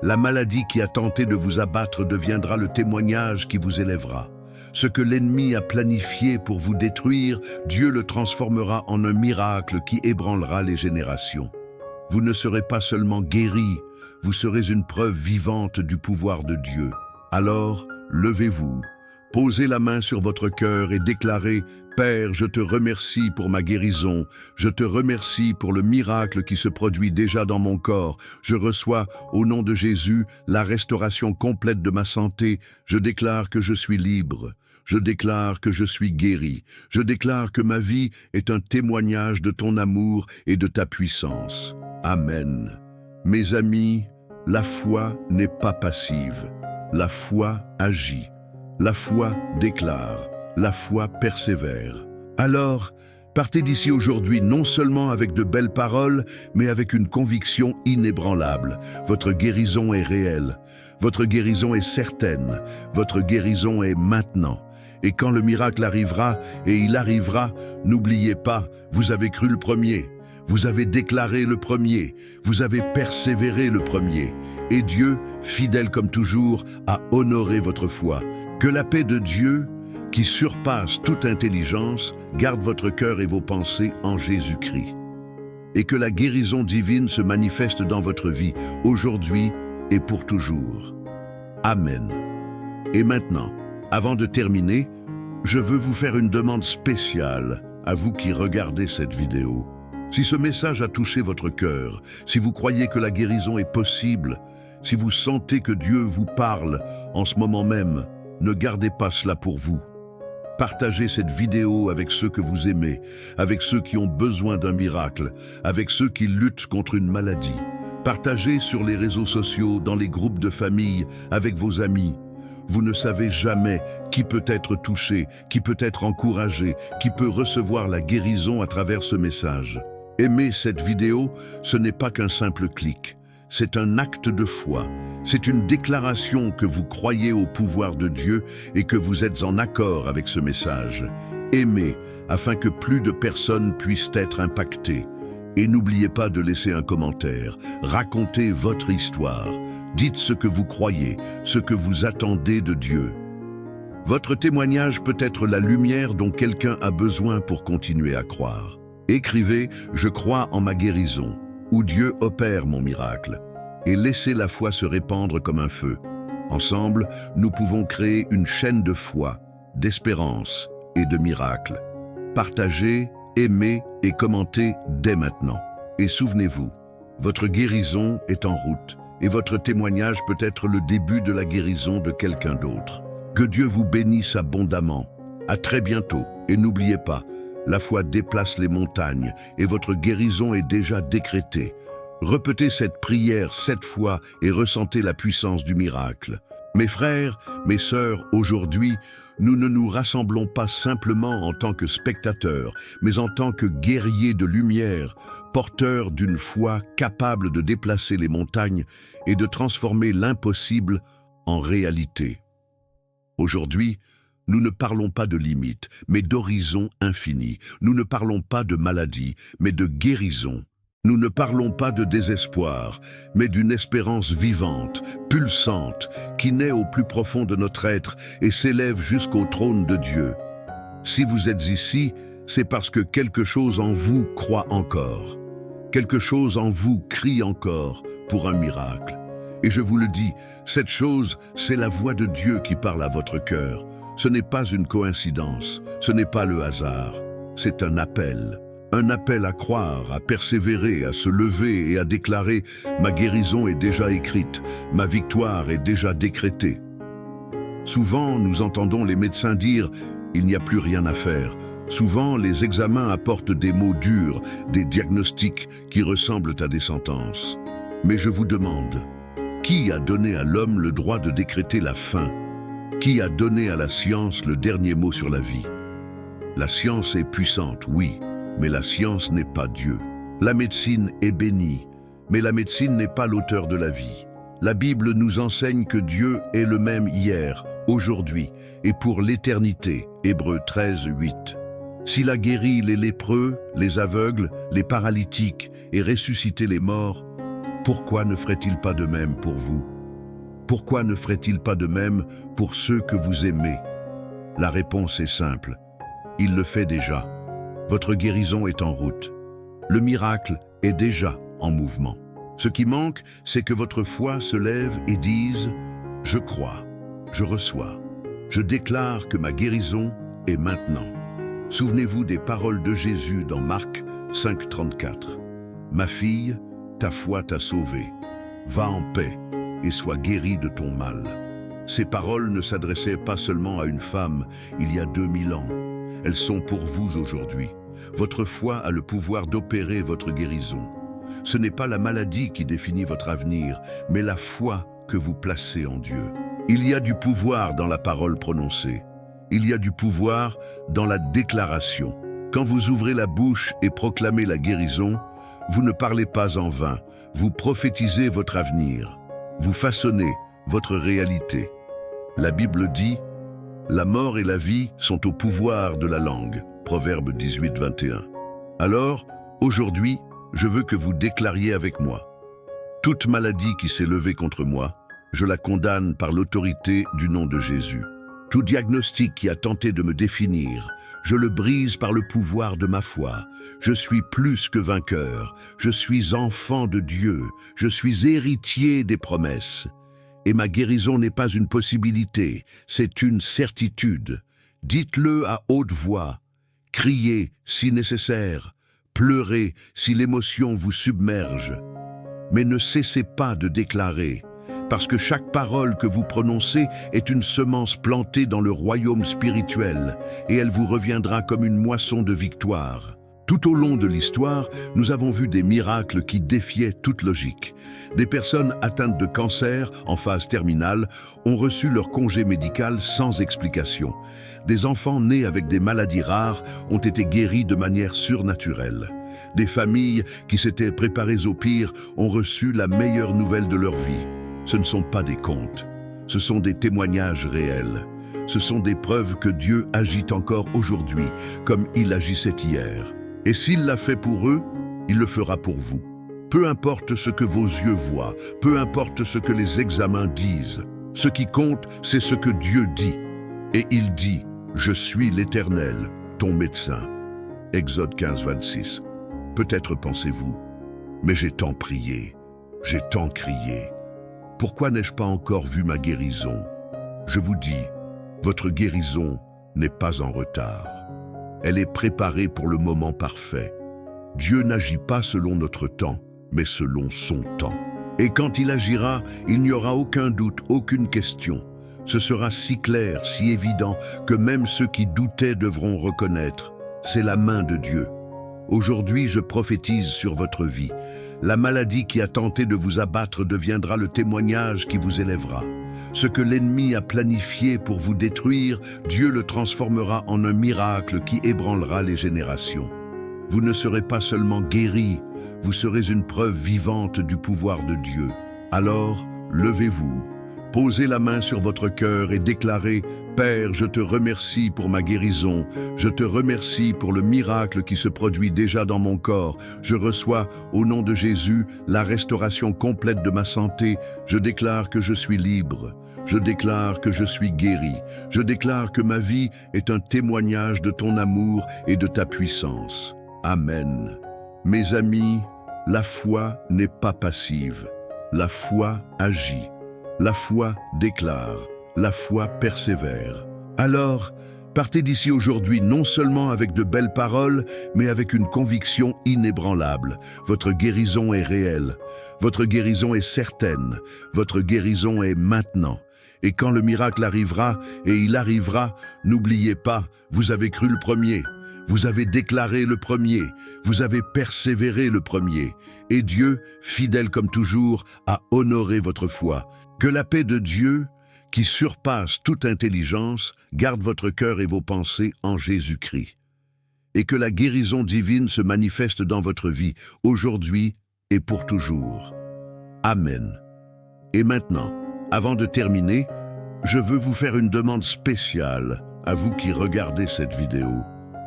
La maladie qui a tenté de vous abattre deviendra le témoignage qui vous élèvera. Ce que l'ennemi a planifié pour vous détruire, Dieu le transformera en un miracle qui ébranlera les générations. Vous ne serez pas seulement guéris, vous serez une preuve vivante du pouvoir de Dieu. Alors, levez-vous, posez la main sur votre cœur et déclarez Père, je te remercie pour ma guérison, je te remercie pour le miracle qui se produit déjà dans mon corps. Je reçois, au nom de Jésus, la restauration complète de ma santé. Je déclare que je suis libre. Je déclare que je suis guéri. Je déclare que ma vie est un témoignage de ton amour et de ta puissance. Amen. Mes amis, la foi n'est pas passive. La foi agit. La foi déclare. La foi persévère. Alors, partez d'ici aujourd'hui non seulement avec de belles paroles, mais avec une conviction inébranlable. Votre guérison est réelle. Votre guérison est certaine. Votre guérison est maintenant. Et quand le miracle arrivera, et il arrivera, n'oubliez pas, vous avez cru le premier. Vous avez déclaré le premier. Vous avez persévéré le premier. Et Dieu, fidèle comme toujours, a honoré votre foi. Que la paix de Dieu, qui surpasse toute intelligence, garde votre cœur et vos pensées en Jésus-Christ. Et que la guérison divine se manifeste dans votre vie, aujourd'hui et pour toujours. Amen. Et maintenant, avant de terminer, je veux vous faire une demande spéciale à vous qui regardez cette vidéo. Si ce message a touché votre cœur, si vous croyez que la guérison est possible, si vous sentez que Dieu vous parle en ce moment même, ne gardez pas cela pour vous. Partagez cette vidéo avec ceux que vous aimez, avec ceux qui ont besoin d'un miracle, avec ceux qui luttent contre une maladie. Partagez sur les réseaux sociaux, dans les groupes de famille, avec vos amis. Vous ne savez jamais qui peut être touché, qui peut être encouragé, qui peut recevoir la guérison à travers ce message. Aimer cette vidéo, ce n'est pas qu'un simple clic. C'est un acte de foi. C'est une déclaration que vous croyez au pouvoir de Dieu et que vous êtes en accord avec ce message. Aimez, afin que plus de personnes puissent être impactées. Et n'oubliez pas de laisser un commentaire. Racontez votre histoire. Dites ce que vous croyez, ce que vous attendez de Dieu. Votre témoignage peut être la lumière dont quelqu'un a besoin pour continuer à croire. Écrivez « Je crois en ma guérison » où Dieu opère mon miracle, et laissez la foi se répandre comme un feu. Ensemble, nous pouvons créer une chaîne de foi, d'espérance et de miracles. Partagez, aimez et commentez dès maintenant. Et souvenez-vous, votre guérison est en route, et votre témoignage peut être le début de la guérison de quelqu'un d'autre. Que Dieu vous bénisse abondamment. À très bientôt, et n'oubliez pas, la foi déplace les montagnes et votre guérison est déjà décrétée. Répétez cette prière 7 fois et ressentez la puissance du miracle. Mes frères, mes sœurs, aujourd'hui, nous ne nous rassemblons pas simplement en tant que spectateurs, mais en tant que guerriers de lumière, porteurs d'une foi capable de déplacer les montagnes et de transformer l'impossible en réalité. Aujourd'hui, nous ne parlons pas de limites, mais d'horizons infinis. Nous ne parlons pas de maladie, mais de guérison. Nous ne parlons pas de désespoir, mais d'une espérance vivante, pulsante, qui naît au plus profond de notre être et s'élève jusqu'au trône de Dieu. Si vous êtes ici, c'est parce que quelque chose en vous croit encore. Quelque chose en vous crie encore pour un miracle. Et je vous le dis, cette chose, c'est la voix de Dieu qui parle à votre cœur. Ce n'est pas une coïncidence, ce n'est pas le hasard, c'est un appel à croire, à persévérer, à se lever et à déclarer « Ma guérison est déjà écrite, ma victoire est déjà décrétée ». Souvent, nous entendons les médecins dire « Il n'y a plus rien à faire ». Souvent, les examens apportent des mots durs, des diagnostics qui ressemblent à des sentences. Mais je vous demande, qui a donné à l'homme le droit de décréter la fin ? Qui a donné à la science le dernier mot sur la vie? La science est puissante, oui, mais la science n'est pas Dieu. La médecine est bénie, mais la médecine n'est pas l'auteur de la vie. La Bible nous enseigne que Dieu est le même hier, aujourd'hui et pour l'éternité. Hébreux 13, 8. S'il a guéri les lépreux, les aveugles, les paralytiques et ressuscité les morts, pourquoi ne ferait-il pas de même pour vous? Pourquoi ne ferait-il pas de même pour ceux que vous aimez? La réponse est simple. Il le fait déjà. Votre guérison est en route. Le miracle est déjà en mouvement. Ce qui manque, c'est que votre foi se lève et dise « Je crois, je reçois, je déclare que ma guérison est maintenant ». Souvenez-vous des paroles de Jésus dans Marc 5,34. « Ma fille, ta foi t'a sauvée. Va en paix et sois guérie de ton mal. » Ces paroles ne s'adressaient pas seulement à une femme il y a 2000 ans. Elles sont pour vous aujourd'hui. Votre foi a le pouvoir d'opérer votre guérison. Ce n'est pas la maladie qui définit votre avenir, mais la foi que vous placez en Dieu. Il y a du pouvoir dans la parole prononcée. Il y a du pouvoir dans la déclaration. Quand vous ouvrez la bouche et proclamez la guérison, vous ne parlez pas en vain. Vous prophétisez votre avenir. Vous façonnez votre réalité. La Bible dit « La mort et la vie sont au pouvoir de la langue » Proverbe 18, 21. Alors, aujourd'hui, je veux que vous déclariez avec moi. Toute maladie qui s'est levée contre moi, je la condamne par l'autorité du nom de Jésus. Tout diagnostic qui a tenté de me définir, je le brise par le pouvoir de ma foi. Je suis plus que vainqueur, je suis enfant de Dieu, je suis héritier des promesses. Et ma guérison n'est pas une possibilité, c'est une certitude. Dites-le à haute voix, criez si nécessaire, pleurez si l'émotion vous submerge. Mais ne cessez pas de déclarer, parce que chaque parole que vous prononcez est une semence plantée dans le royaume spirituel, et elle vous reviendra comme une moisson de victoire. Tout au long de l'histoire, nous avons vu des miracles qui défiaient toute logique. Des personnes atteintes de cancer en phase terminale ont reçu leur congé médical sans explication. Des enfants nés avec des maladies rares ont été guéris de manière surnaturelle. Des familles qui s'étaient préparées au pire ont reçu la meilleure nouvelle de leur vie. Ce ne sont pas des contes, ce sont des témoignages réels. Ce sont des preuves que Dieu agit encore aujourd'hui, comme il agissait hier. Et s'il l'a fait pour eux, il le fera pour vous. Peu importe ce que vos yeux voient, peu importe ce que les examens disent, ce qui compte, c'est ce que Dieu dit. Et il dit, « Je suis l'Éternel, ton médecin. » Exode 15, 26. Peut-être pensez-vous, « Mais j'ai tant prié, j'ai tant crié. Pourquoi n'ai-je pas encore vu ma guérison ?» Je vous dis, votre guérison n'est pas en retard. Elle est préparée pour le moment parfait. Dieu n'agit pas selon notre temps, mais selon son temps. Et quand il agira, il n'y aura aucun doute, aucune question. Ce sera si clair, si évident, que même ceux qui doutaient devront reconnaître. C'est la main de Dieu. Aujourd'hui, je prophétise sur votre vie. La maladie qui a tenté de vous abattre deviendra le témoignage qui vous élèvera. Ce que l'ennemi a planifié pour vous détruire, Dieu le transformera en un miracle qui ébranlera les générations. Vous ne serez pas seulement guéris, vous serez une preuve vivante du pouvoir de Dieu. Alors, levez-vous, posez la main sur votre cœur et déclarez « Père, je te remercie pour ma guérison, je te remercie pour le miracle qui se produit déjà dans mon corps. Je reçois, au nom de Jésus, la restauration complète de ma santé. Je déclare que je suis libre. Je déclare que je suis guéri. Je déclare que ma vie est un témoignage de ton amour et de ta puissance. Amen. Mes amis, la foi n'est pas passive. La foi agit. La foi déclare. La foi persévère. Alors, partez d'ici aujourd'hui non seulement avec de belles paroles, mais avec une conviction inébranlable. Votre guérison est réelle. Votre guérison est certaine. Votre guérison est maintenant. Et quand le miracle arrivera, et il arrivera, n'oubliez pas, vous avez cru le premier. Vous avez déclaré le premier. Vous avez persévéré le premier. Et Dieu, fidèle comme toujours, a honoré votre foi. Que la paix de Dieu, qui surpasse toute intelligence, garde votre cœur et vos pensées en Jésus-Christ. Et que la guérison divine se manifeste dans votre vie, aujourd'hui et pour toujours. Amen. Et maintenant, avant de terminer, je veux vous faire une demande spéciale à vous qui regardez cette vidéo.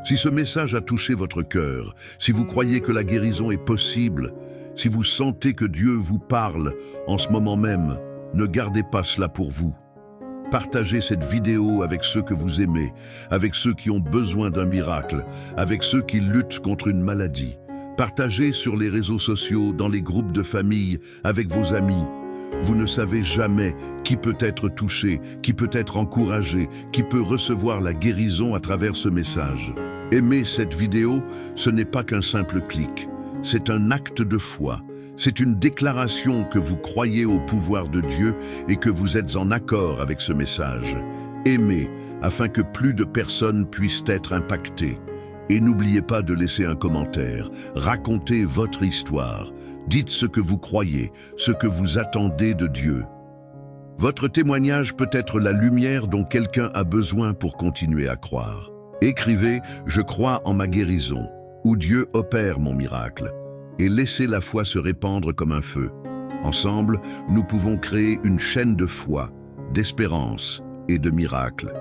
Si ce message a touché votre cœur, si vous croyez que la guérison est possible, si vous sentez que Dieu vous parle en ce moment même, ne gardez pas cela pour vous. Partagez cette vidéo avec ceux que vous aimez, avec ceux qui ont besoin d'un miracle, avec ceux qui luttent contre une maladie. Partagez sur les réseaux sociaux, dans les groupes de famille, avec vos amis. Vous ne savez jamais qui peut être touché, qui peut être encouragé, qui peut recevoir la guérison à travers ce message. Aimer cette vidéo, ce n'est pas qu'un simple clic. C'est un acte de foi. C'est une déclaration que vous croyez au pouvoir de Dieu et que vous êtes en accord avec ce message. Aimez, afin que plus de personnes puissent être impactées. Et n'oubliez pas de laisser un commentaire. Racontez votre histoire. Dites ce que vous croyez, ce que vous attendez de Dieu. Votre témoignage peut être la lumière dont quelqu'un a besoin pour continuer à croire. Écrivez « Je crois en ma guérison » ou « Dieu opère mon miracle » et laissez la foi se répandre comme un feu. Ensemble, nous pouvons créer une chaîne de foi, d'espérance et de miracles.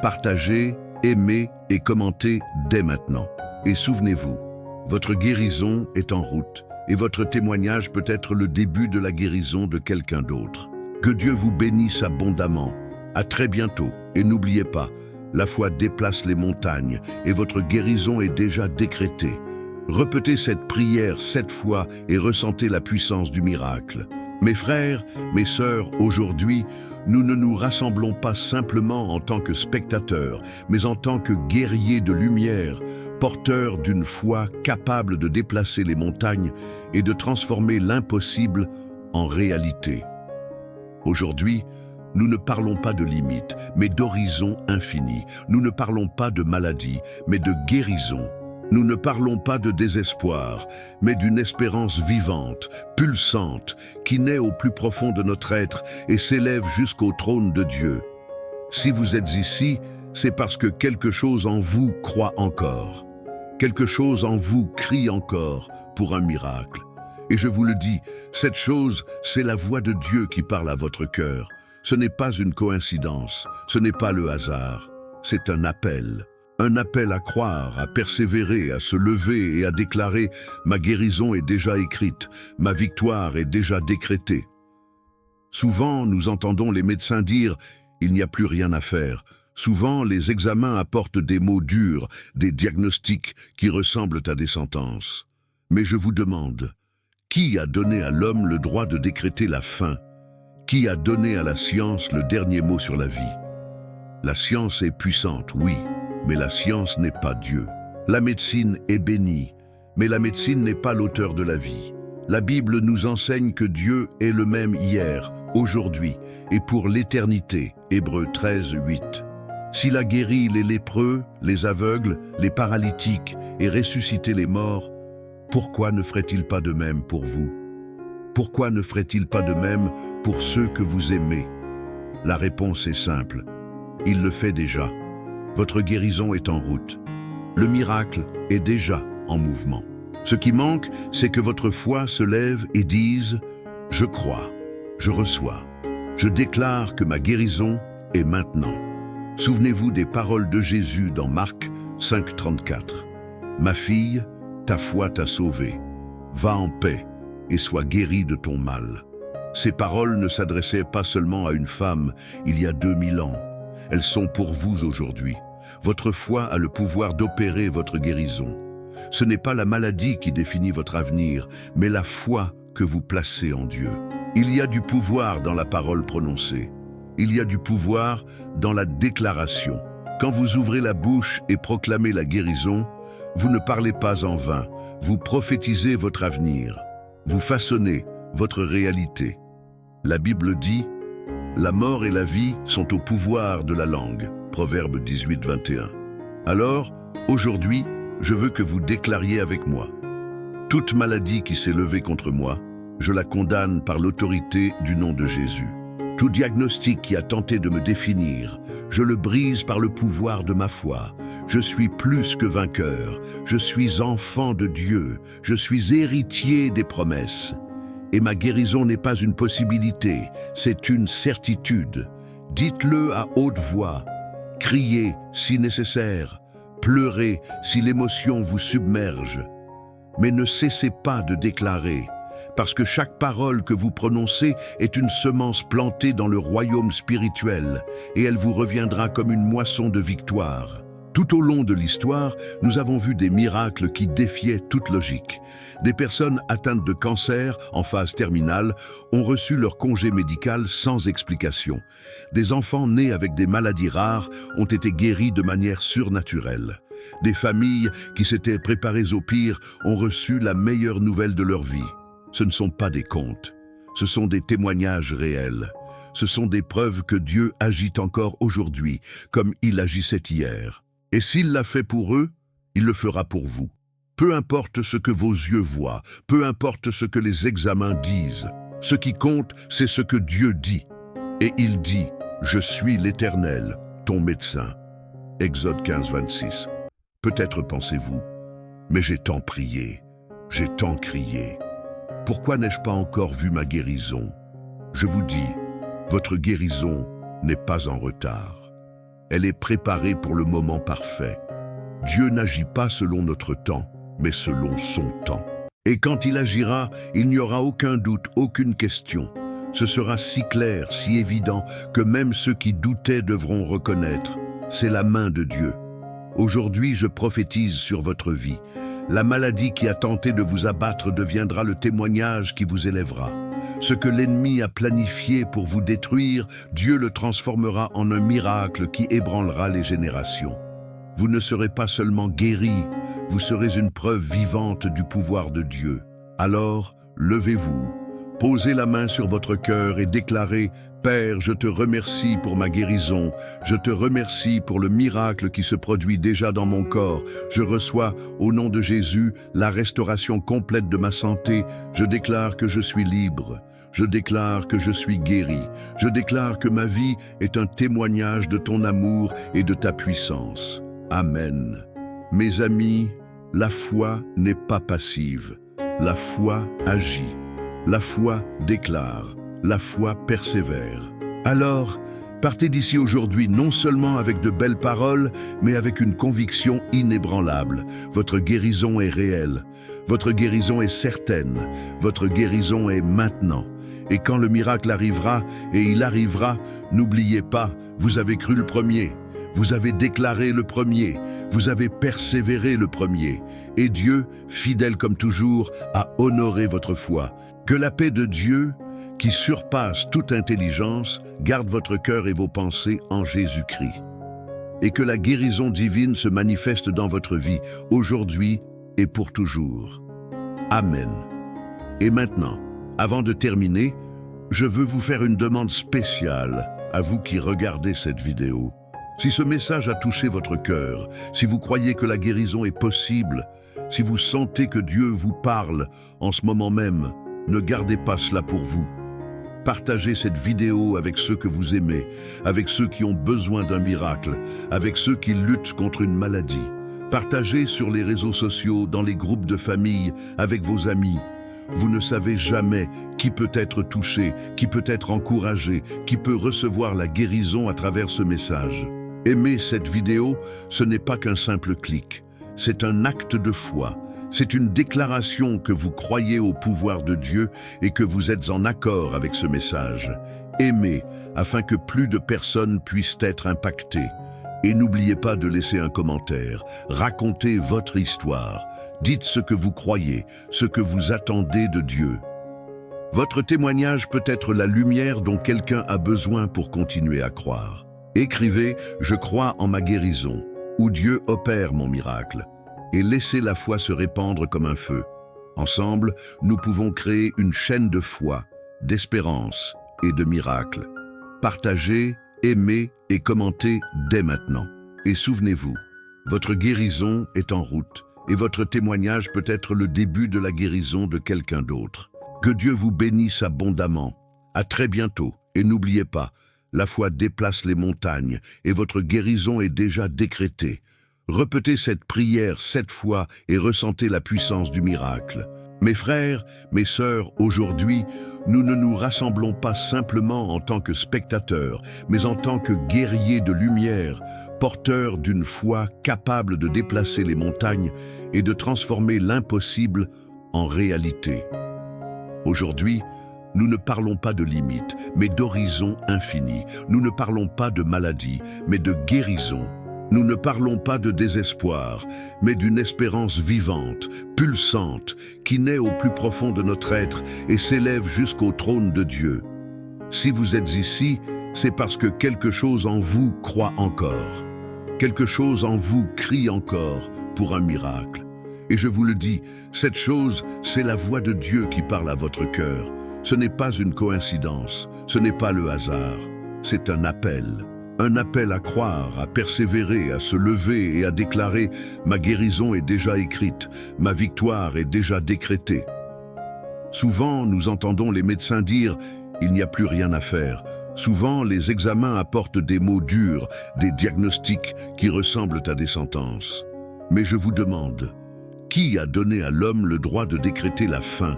Partagez, aimez et commentez dès maintenant. Et souvenez-vous, votre guérison est en route et votre témoignage peut être le début de la guérison de quelqu'un d'autre. Que Dieu vous bénisse abondamment. À très bientôt et n'oubliez pas, la foi déplace les montagnes et votre guérison est déjà décrétée. Répétez cette prière 7 fois et ressentez la puissance du miracle. Mes frères, mes sœurs, aujourd'hui, nous ne nous rassemblons pas simplement en tant que spectateurs, mais en tant que guerriers de lumière, porteurs d'une foi capable de déplacer les montagnes et de transformer l'impossible en réalité. Aujourd'hui, nous ne parlons pas de limites, mais d'horizons infinis. Nous ne parlons pas de maladie, mais de guérison. Nous ne parlons pas de désespoir, mais d'une espérance vivante, pulsante, qui naît au plus profond de notre être et s'élève jusqu'au trône de Dieu. Si vous êtes ici, c'est parce que quelque chose en vous croit encore. Quelque chose en vous crie encore pour un miracle. Et je vous le dis, cette chose, c'est la voix de Dieu qui parle à votre cœur. Ce n'est pas une coïncidence, ce n'est pas le hasard, c'est un appel. Un appel à croire, à persévérer, à se lever et à déclarer « Ma guérison est déjà écrite, ma victoire est déjà décrétée ». Souvent, nous entendons les médecins dire « Il n'y a plus rien à faire ». Souvent, les examens apportent des mots durs, des diagnostics qui ressemblent à des sentences. Mais je vous demande, qui a donné à l'homme le droit de décréter la fin? Qui a donné à la science le dernier mot sur la vie? La science est puissante, oui. Mais la science n'est pas Dieu. La médecine est bénie, mais la médecine n'est pas l'auteur de la vie. La Bible nous enseigne que Dieu est le même hier, aujourd'hui et pour l'éternité. Hébreux 13, 8. S'il a guéri les lépreux, les aveugles, les paralytiques et ressuscité les morts, pourquoi ne ferait-il pas de même pour vous? Pourquoi ne ferait-il pas de même pour ceux que vous aimez? La réponse est simple. Il le fait déjà. Votre guérison est en route. Le miracle est déjà en mouvement. Ce qui manque, c'est que votre foi se lève et dise « Je crois, je reçois, je déclare que ma guérison est maintenant ». Souvenez-vous des paroles de Jésus dans Marc 5, 34. « Ma fille, ta foi t'a sauvée. Va en paix et sois guérie de ton mal. » Ces paroles ne s'adressaient pas seulement à une femme il y a 2000 ans. Elles sont pour vous aujourd'hui. Votre foi a le pouvoir d'opérer votre guérison. Ce n'est pas la maladie qui définit votre avenir, mais la foi que vous placez en Dieu. Il y a du pouvoir dans la parole prononcée. Il y a du pouvoir dans la déclaration. Quand vous ouvrez la bouche et proclamez la guérison, vous ne parlez pas en vain. Vous prophétisez votre avenir. Vous façonnez votre réalité. La Bible dit « La mort et la vie sont au pouvoir de la langue ». Proverbe 18, 21. Alors, aujourd'hui, je veux que vous déclariez avec moi. Toute maladie qui s'est levée contre moi, je la condamne par l'autorité du nom de Jésus. Tout diagnostic qui a tenté de me définir, je le brise par le pouvoir de ma foi. Je suis plus que vainqueur, je suis enfant de Dieu, je suis héritier des promesses. Et ma guérison n'est pas une possibilité, c'est une certitude. Dites-le à haute voix. Criez si nécessaire, pleurez si l'émotion vous submerge. Mais ne cessez pas de déclarer, parce que chaque parole que vous prononcez est une semence plantée dans le royaume spirituel, et elle vous reviendra comme une moisson de victoire. Tout au long de l'histoire, nous avons vu des miracles qui défiaient toute logique. Des personnes atteintes de cancer en phase terminale ont reçu leur congé médical sans explication. Des enfants nés avec des maladies rares ont été guéris de manière surnaturelle. Des familles qui s'étaient préparées au pire ont reçu la meilleure nouvelle de leur vie. Ce ne sont pas des contes, ce sont des témoignages réels. Ce sont des preuves que Dieu agit encore aujourd'hui, comme il agissait hier. Et s'il l'a fait pour eux, il le fera pour vous. Peu importe ce que vos yeux voient, peu importe ce que les examens disent, ce qui compte, c'est ce que Dieu dit. Et il dit, « Je suis l'Éternel, ton médecin ». Exode 15, 26. Peut-être pensez-vous, mais j'ai tant prié, j'ai tant crié. Pourquoi n'ai-je pas encore vu ma guérison? Je vous dis, votre guérison n'est pas en retard. Elle est préparée pour le moment parfait. Dieu n'agit pas selon notre temps, mais selon son temps. Et quand il agira, il n'y aura aucun doute, aucune question. Ce sera si clair, si évident, que même ceux qui doutaient devront reconnaître. C'est la main de Dieu. Aujourd'hui, je prophétise sur votre vie. La maladie qui a tenté de vous abattre deviendra le témoignage qui vous élèvera. Ce que l'ennemi a planifié pour vous détruire, Dieu le transformera en un miracle qui ébranlera les générations. Vous ne serez pas seulement guéris, vous serez une preuve vivante du pouvoir de Dieu. Alors, levez-vous, posez la main sur votre cœur et déclarez « Père, je te remercie pour ma guérison, je te remercie pour le miracle qui se produit déjà dans mon corps. Je reçois, au nom de Jésus, la restauration complète de ma santé. Je déclare que je suis libre. Je déclare que je suis guéri. Je déclare que ma vie est un témoignage de ton amour et de ta puissance. Amen. Mes amis, la foi n'est pas passive. La foi agit. La foi déclare. La foi persévère. Alors, partez d'ici aujourd'hui non seulement avec de belles paroles, mais avec une conviction inébranlable. Votre guérison est réelle. Votre guérison est certaine. Votre guérison est maintenant. Et quand le miracle arrivera, et il arrivera, n'oubliez pas, vous avez cru le premier. Vous avez déclaré le premier. Vous avez persévéré le premier. Et Dieu, fidèle comme toujours, a honoré votre foi. Que la paix de Dieu, qui surpasse toute intelligence, garde votre cœur et vos pensées en Jésus-Christ. Et que la guérison divine se manifeste dans votre vie, aujourd'hui et pour toujours. Amen. Et maintenant, avant de terminer, je veux vous faire une demande spéciale à vous qui regardez cette vidéo. Si ce message a touché votre cœur, si vous croyez que la guérison est possible, si vous sentez que Dieu vous parle en ce moment même, ne gardez pas cela pour vous. Partagez cette vidéo avec ceux que vous aimez, avec ceux qui ont besoin d'un miracle, avec ceux qui luttent contre une maladie. Partagez sur les réseaux sociaux, dans les groupes de famille, avec vos amis. Vous ne savez jamais qui peut être touché, qui peut être encouragé, qui peut recevoir la guérison à travers ce message. Aimer cette vidéo, ce n'est pas qu'un simple clic. C'est un acte de foi. C'est une déclaration que vous croyez au pouvoir de Dieu et que vous êtes en accord avec ce message. Aimez afin que plus de personnes puissent être impactées. Et n'oubliez pas de laisser un commentaire. Racontez votre histoire. Dites ce que vous croyez, ce que vous attendez de Dieu. Votre témoignage peut être la lumière dont quelqu'un a besoin pour continuer à croire. Écrivez « Je crois en ma guérison » ou « Dieu opère mon miracle » et laissez la foi se répandre comme un feu. Ensemble, nous pouvons créer une chaîne de foi, d'espérance et de miracles. Partagez, aimez et commentez dès maintenant. Et souvenez-vous, votre guérison est en route et votre témoignage peut être le début de la guérison de quelqu'un d'autre. Que Dieu vous bénisse abondamment. À très bientôt et n'oubliez pas, la foi déplace les montagnes et votre guérison est déjà décrétée. Répétez cette prière 7 fois et ressentez la puissance du miracle. Mes frères, mes sœurs, aujourd'hui, nous ne nous rassemblons pas simplement en tant que spectateurs, mais en tant que guerriers de lumière, porteurs d'une foi capable de déplacer les montagnes et de transformer l'impossible en réalité. Aujourd'hui, nous ne parlons pas de limites, mais d'horizons infinis. Nous ne parlons pas de maladie, mais de guérison. Nous ne parlons pas de désespoir, mais d'une espérance vivante, pulsante, qui naît au plus profond de notre être et s'élève jusqu'au trône de Dieu. Si vous êtes ici, c'est parce que quelque chose en vous croit encore. Quelque chose en vous crie encore pour un miracle. Et je vous le dis, cette chose, c'est la voix de Dieu qui parle à votre cœur. Ce n'est pas une coïncidence, ce n'est pas le hasard, c'est un appel. Un appel à croire, à persévérer, à se lever et à déclarer « Ma guérison est déjà écrite, ma victoire est déjà décrétée ». Souvent, nous entendons les médecins dire « Il n'y a plus rien à faire ». Souvent, les examens apportent des mots durs, des diagnostics qui ressemblent à des sentences. Mais je vous demande, qui a donné à l'homme le droit de décréter la fin?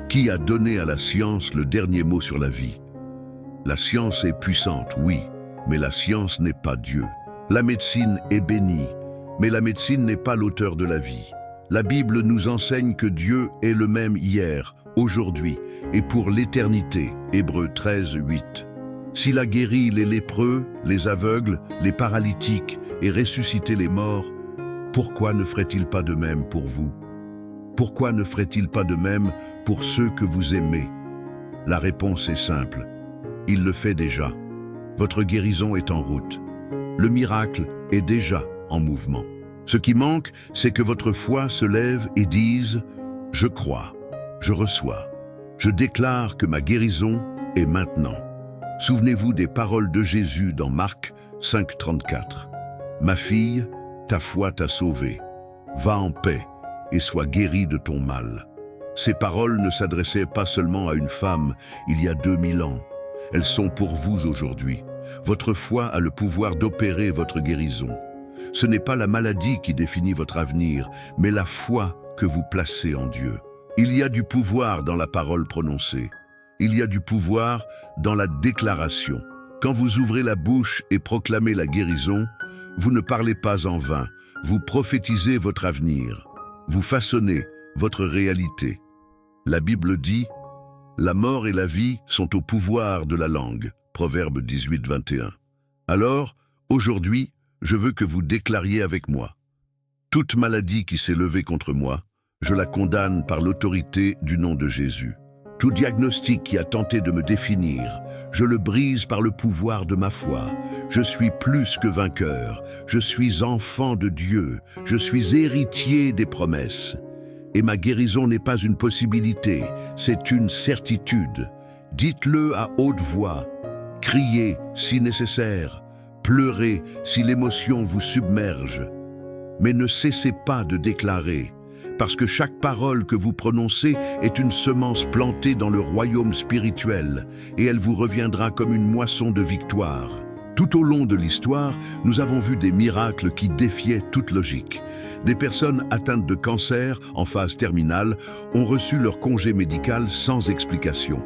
Qui a donné à la science le dernier mot sur la vie? La science est puissante, oui. Mais la science n'est pas Dieu. La médecine est bénie, mais la médecine n'est pas l'auteur de la vie. La Bible nous enseigne que Dieu est le même hier, aujourd'hui et pour l'éternité. Hébreux 13, 8. S'il a guéri les lépreux, les aveugles, les paralytiques et ressuscité les morts, pourquoi ne ferait-il pas de même pour vous? Pourquoi ne ferait-il pas de même pour ceux que vous aimez? La réponse est simple. Il le fait déjà. Votre guérison est en route. Le miracle est déjà en mouvement. Ce qui manque, c'est que votre foi se lève et dise « Je crois, je reçois, je déclare que ma guérison est maintenant ». Souvenez-vous des paroles de Jésus dans Marc 5, 34. « Ma fille, ta foi t'a sauvée. Va en paix et sois guérie de ton mal. » Ces paroles ne s'adressaient pas seulement à une femme il y a 2000 ans. Elles sont pour vous aujourd'hui. Votre foi a le pouvoir d'opérer votre guérison. Ce n'est pas la maladie qui définit votre avenir, mais la foi que vous placez en Dieu. Il y a du pouvoir dans la parole prononcée. Il y a du pouvoir dans la déclaration. Quand vous ouvrez la bouche et proclamez la guérison, vous ne parlez pas en vain. Vous prophétisez votre avenir. Vous façonnez votre réalité. La Bible dit « La mort et la vie sont au pouvoir de la langue ». Proverbe 18, 21. Alors, aujourd'hui, je veux que vous déclariez avec moi. Toute maladie qui s'est levée contre moi, je la condamne par l'autorité du nom de Jésus. Tout diagnostic qui a tenté de me définir, je le brise par le pouvoir de ma foi. Je suis plus que vainqueur, je suis enfant de Dieu, je suis héritier des promesses. Et ma guérison n'est pas une possibilité, c'est une certitude. Dites-le à haute voix, criez si nécessaire, pleurez si l'émotion vous submerge. Mais ne cessez pas de déclarer, parce que chaque parole que vous prononcez est une semence plantée dans le royaume spirituel, et elle vous reviendra comme une moisson de victoire. Tout au long de l'histoire, nous avons vu des miracles qui défiaient toute logique. Des personnes atteintes de cancer en phase terminale ont reçu leur congé médical sans explication.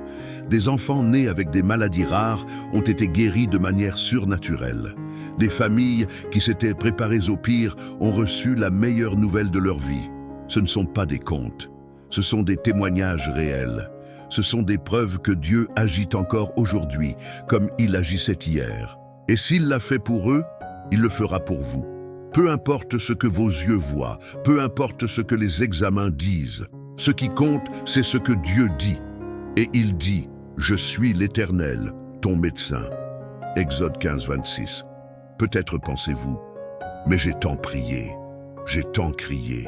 Des enfants nés avec des maladies rares ont été guéris de manière surnaturelle. Des familles qui s'étaient préparées au pire ont reçu la meilleure nouvelle de leur vie. Ce ne sont pas des contes, ce sont des témoignages réels. Ce sont des preuves que Dieu agit encore aujourd'hui, comme il agissait hier. Et s'il l'a fait pour eux, il le fera pour vous. Peu importe ce que vos yeux voient, peu importe ce que les examens disent, ce qui compte, c'est ce que Dieu dit. Et il dit, « Je suis l'Éternel, ton médecin. » Exode 15, 26. Peut-être pensez-vous, « Mais j'ai tant prié, j'ai tant crié.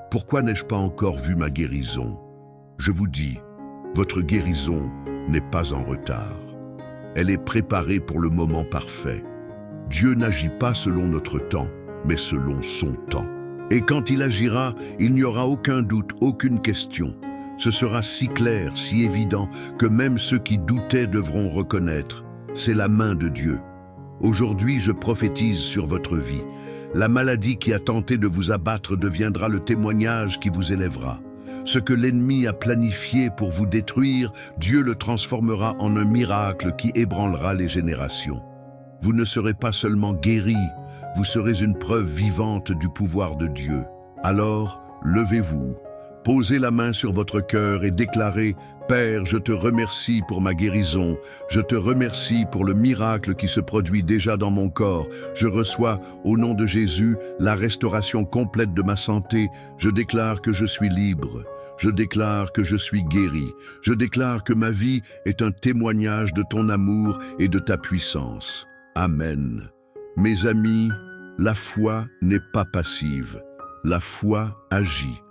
Pourquoi n'ai-je pas encore vu ma guérison ?» Je vous dis, votre guérison n'est pas en retard. Elle est préparée pour le moment parfait. Dieu n'agit pas selon notre temps, mais selon son temps. Et quand il agira, il n'y aura aucun doute, aucune question. Ce sera si clair, si évident, que même ceux qui doutaient devront reconnaître. C'est la main de Dieu. Aujourd'hui, je prophétise sur votre vie. La maladie qui a tenté de vous abattre deviendra le témoignage qui vous élèvera. Ce que l'ennemi a planifié pour vous détruire, Dieu le transformera en un miracle qui ébranlera les générations. Vous ne serez pas seulement guéris, vous serez une preuve vivante du pouvoir de Dieu. Alors, levez-vous, Posez la main sur votre cœur et déclarez « Père, je te remercie pour ma guérison. Je te remercie pour le miracle qui se produit déjà dans mon corps. Je reçois, au nom de Jésus, la restauration complète de ma santé. Je déclare que je suis libre. Je déclare que je suis guéri. Je déclare que ma vie est un témoignage de ton amour et de ta puissance. Amen. Mes amis, la foi n'est pas passive. La foi agit.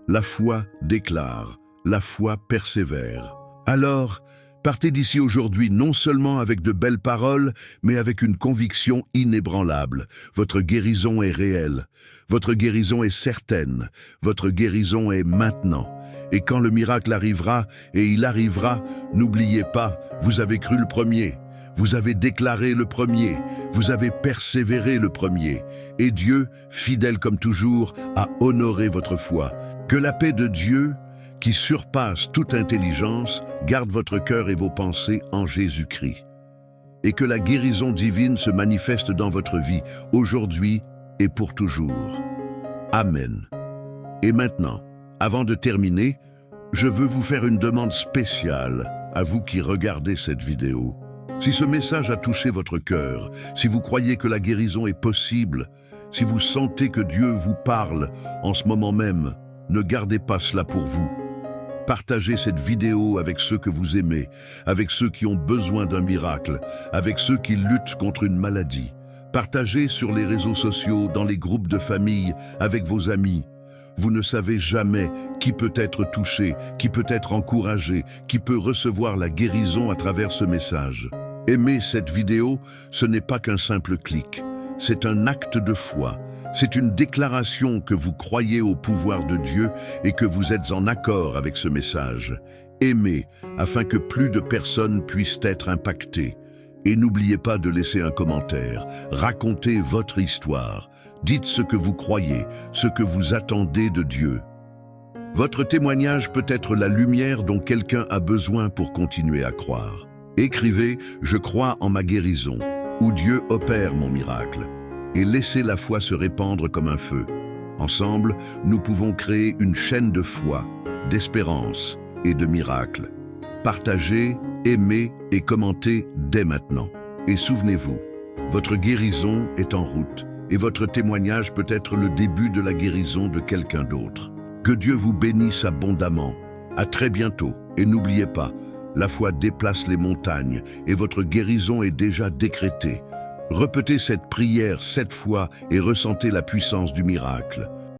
La foi déclare, la foi persévère. Alors, partez d'ici aujourd'hui non seulement avec de belles paroles, mais avec une conviction inébranlable. Votre guérison est réelle, votre guérison est certaine, votre guérison est maintenant. Et quand le miracle arrivera, et il arrivera, n'oubliez pas, vous avez cru le premier. Vous avez déclaré le premier, vous avez persévéré le premier, et Dieu, fidèle comme toujours, a honoré votre foi. Que la paix de Dieu, qui surpasse toute intelligence, garde votre cœur et vos pensées en Jésus-Christ. Et que la guérison divine se manifeste dans votre vie, aujourd'hui et pour toujours. Amen. Et maintenant, avant de terminer, je veux vous faire une demande spéciale à vous qui regardez cette vidéo. Si ce message a touché votre cœur, si vous croyez que la guérison est possible, si vous sentez que Dieu vous parle en ce moment même, ne gardez pas cela pour vous. Partagez cette vidéo avec ceux que vous aimez, avec ceux qui ont besoin d'un miracle, avec ceux qui luttent contre une maladie. Partagez sur les réseaux sociaux, dans les groupes de famille, avec vos amis. Vous ne savez jamais qui peut être touché, qui peut être encouragé, qui peut recevoir la guérison à travers ce message. Aimer cette vidéo, ce n'est pas qu'un simple clic. C'est un acte de foi. C'est une déclaration que vous croyez au pouvoir de Dieu et que vous êtes en accord avec ce message. Aimez, afin que plus de personnes puissent être impactées. Et n'oubliez pas de laisser un commentaire. Racontez votre histoire. Dites ce que vous croyez, ce que vous attendez de Dieu. Votre témoignage peut être la lumière dont quelqu'un a besoin pour continuer à croire. Écrivez « Je crois en ma guérison » ou « Dieu opère mon miracle » et laissez la foi se répandre comme un feu. Ensemble, nous pouvons créer une chaîne de foi, d'espérance et de miracles. Partagez, aimez et commentez dès maintenant. Et souvenez-vous, votre guérison est en route et votre témoignage peut être le début de la guérison de quelqu'un d'autre. Que Dieu vous bénisse abondamment. À très bientôt et n'oubliez pas, la foi déplace les montagnes et votre guérison est déjà décrétée. Répétez cette prière 7 fois et ressentez la puissance du miracle.